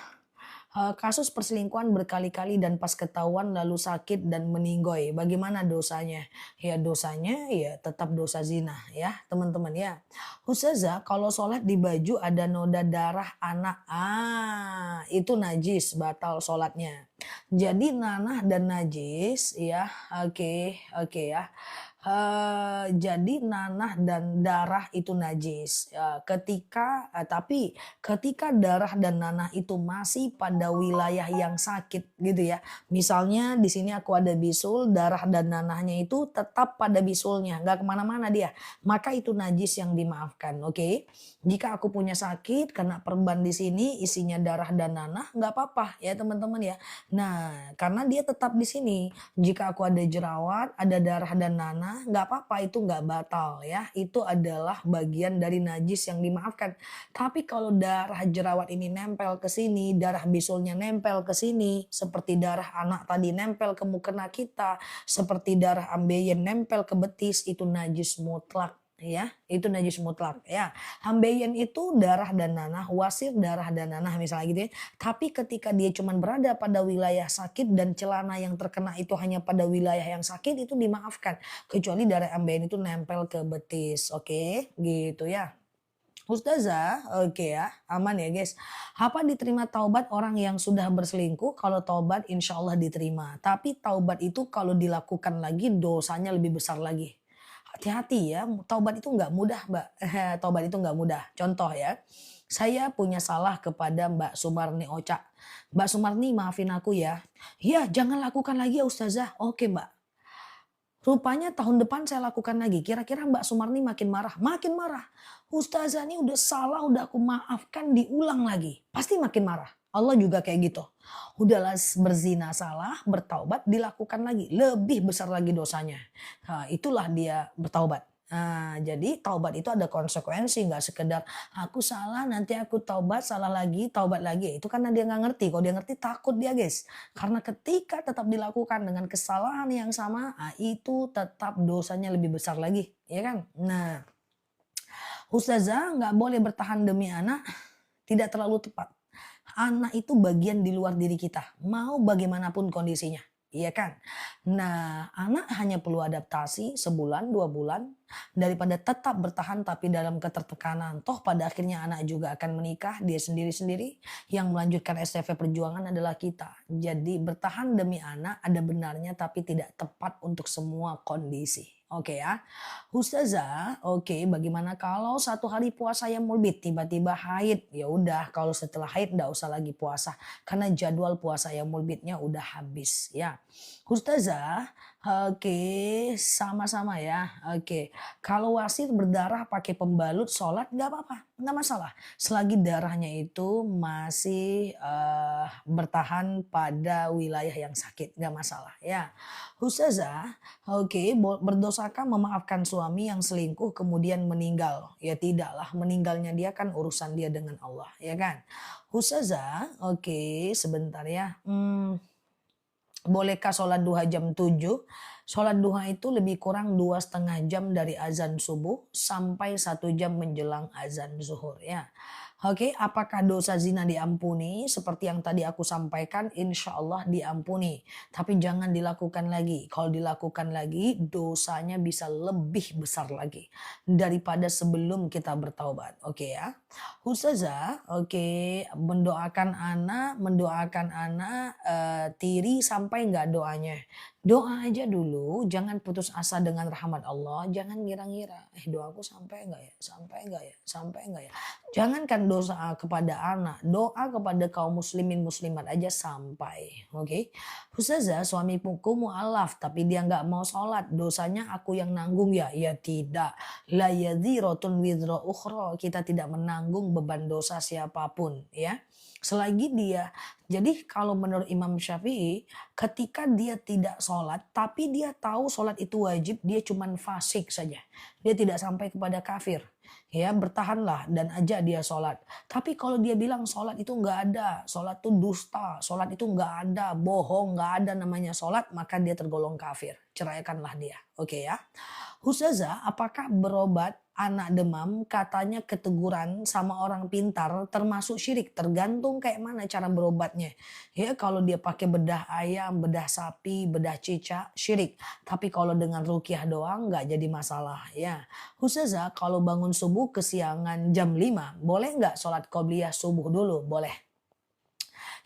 Kasus perselingkuhan berkali-kali dan pas ketahuan lalu sakit dan meninggoy. Bagaimana dosanya? Ya dosanya ya tetap dosa zina ya teman-teman ya. Ustazah kalau sholat di baju ada noda darah anak, itu najis batal sholatnya. Jadi nanah dan najis ya, oke oke ya. Jadi nanah dan darah itu najis, tapi ketika darah dan nanah itu masih pada wilayah yang sakit gitu ya. Misalnya di sini aku ada bisul, darah dan nanahnya itu tetap pada bisulnya, nggak kemana-mana dia. Maka itu najis yang dimaafkan, oke. Jika aku punya sakit, kena perban di sini isinya darah dan nanah, nggak apa-apa ya teman-teman ya. Nah, karena dia tetap di sini. Jika aku ada jerawat, ada darah dan nanah, nggak apa-apa itu nggak batal ya. Itu adalah bagian dari najis yang dimaafkan. Tapi kalau darah jerawat ini nempel ke sini, darah bisulnya nempel ke sini, seperti darah anak tadi nempel ke mukena kita, seperti darah ambeien nempel ke betis, itu najis mutlak. Ya, itu najis mutlak ya. Ambeien itu darah dan nanah, wasir darah dan nanah misalnya gitu ya. Tapi ketika dia cuman berada pada wilayah sakit dan celana yang terkena itu hanya pada wilayah yang sakit, itu dimaafkan. Kecuali darah ambeien itu nempel ke betis, oke? Gitu ya. Ustazah, oke ya, aman ya guys. Apa diterima taubat orang yang sudah berselingkuh? Kalau taubat insya Allah diterima. Tapi taubat itu kalau dilakukan lagi dosanya lebih besar lagi. Hati-hati ya, taubat itu nggak mudah Mbak. Taubat itu nggak mudah. Contoh ya, saya punya salah kepada Mbak Sumarni Oca. Mbak Sumarni maafin aku ya. Ya jangan lakukan lagi ya Ustazah. Oke Mbak. Rupanya tahun depan saya lakukan lagi. Kira-kira Mbak Sumarni makin marah? Makin marah. Ustazah ini udah salah, udah aku maafkan, diulang lagi. Pasti makin marah. Allah juga kayak gitu. Udahlah berzina salah, bertaubat, dilakukan lagi. Lebih besar lagi dosanya. Nah, itulah dia bertaubat. Jadi taubat itu ada konsekuensi, nggak sekedar, "Aku salah, nanti aku taubat, salah lagi, taubat lagi." Itu karena dia nggak ngerti, kalau dia ngerti takut dia, guys. Karena ketika tetap dilakukan dengan kesalahan yang sama, itu tetap dosanya lebih besar lagi, ya kan? Nah, ustazah nggak boleh bertahan demi anak, tidak terlalu tepat. Anak itu bagian di luar diri kita, mau bagaimanapun kondisinya, iya kan? Nah, anak hanya perlu adaptasi sebulan, 2 bulan, daripada tetap bertahan tapi dalam ketertekanan. Toh pada akhirnya anak juga akan menikah, dia sendiri-sendiri, yang melanjutkan STV perjuangan adalah kita. Jadi bertahan demi anak ada benarnya tapi tidak tepat untuk semua kondisi. Oke ya. Ustazah, oke, bagaimana kalau satu hari puasa yang mulbit tiba-tiba haid? Ya udah, kalau setelah haid nggak usah lagi puasa karena jadwal puasa yang mulbitnya udah habis ya. Ustazah, oke, sama-sama ya. Oke, kalau wasit berdarah pakai pembalut sholat nggak apa-apa, nggak masalah. Selagi darahnya itu masih bertahan pada wilayah yang sakit, nggak masalah ya. Ustazah, oke, berdosakah memaafkan suami yang selingkuh kemudian meninggal? Ya tidaklah, meninggalnya dia kan urusan dia dengan Allah, ya kan? Ustazah, oke, sebentar ya. Bolehkah sholat duha jam 7? Sholat duha itu lebih kurang 2,5 jam dari azan subuh sampai 1 jam menjelang azan zuhur ya. Oke, apakah dosa zina diampuni? Seperti yang tadi aku sampaikan, insya Allah diampuni. Tapi jangan dilakukan lagi. Kalau dilakukan lagi, dosanya bisa lebih besar lagi daripada sebelum kita bertaubat. Oke ya. Ustazah, oke, mendoakan anak, tiri sampai nggak doanya? Doa aja dulu, jangan putus asa dengan rahmat Allah, jangan ngira-ngira, doaku sampai nggak ya, sampai nggak ya, sampai nggak ya. Jangankan doa kepada anak, doa kepada kaum muslimin muslimat aja sampai, oke. Ustazah, suamiku mualaf tapi dia nggak mau sholat, dosanya aku yang nanggung ya? Ya tidak. La yadhiratun wizra ukhra, kita tidak menanggung beban dosa siapapun ya. Selagi dia, jadi kalau menurut Imam Syafi'i, ketika dia tidak sholat, tapi dia tahu sholat itu wajib, dia cuman fasik saja. Dia tidak sampai kepada kafir. Ya, bertahanlah dan ajak dia sholat. Tapi kalau dia bilang sholat itu nggak ada, sholat itu dusta, sholat itu nggak ada, bohong, nggak ada namanya sholat, maka dia tergolong kafir. Ceraikanlah dia. Oke ya. Ustazah, apakah berobat anak demam katanya keteguran sama orang pintar termasuk syirik? Tergantung kayak mana cara berobatnya. Ya, kalau dia pakai bedah ayam, bedah sapi, bedah cicak, syirik. Tapi kalau dengan rukyah doang nggak jadi masalah ya. Ustazah, kalau bangun subuh kesiangan jam 5, boleh nggak sholat qobliyah subuh dulu? Boleh.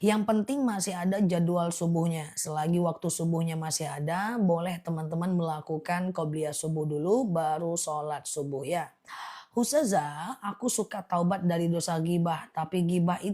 Yang penting masih ada jadwal subuhnya. Selagi waktu subuhnya masih ada, boleh teman-teman melakukan qobliyah subuh dulu baru sholat subuh ya. Ustazah, aku suka taubat dari dosa gibah, tapi gibah itu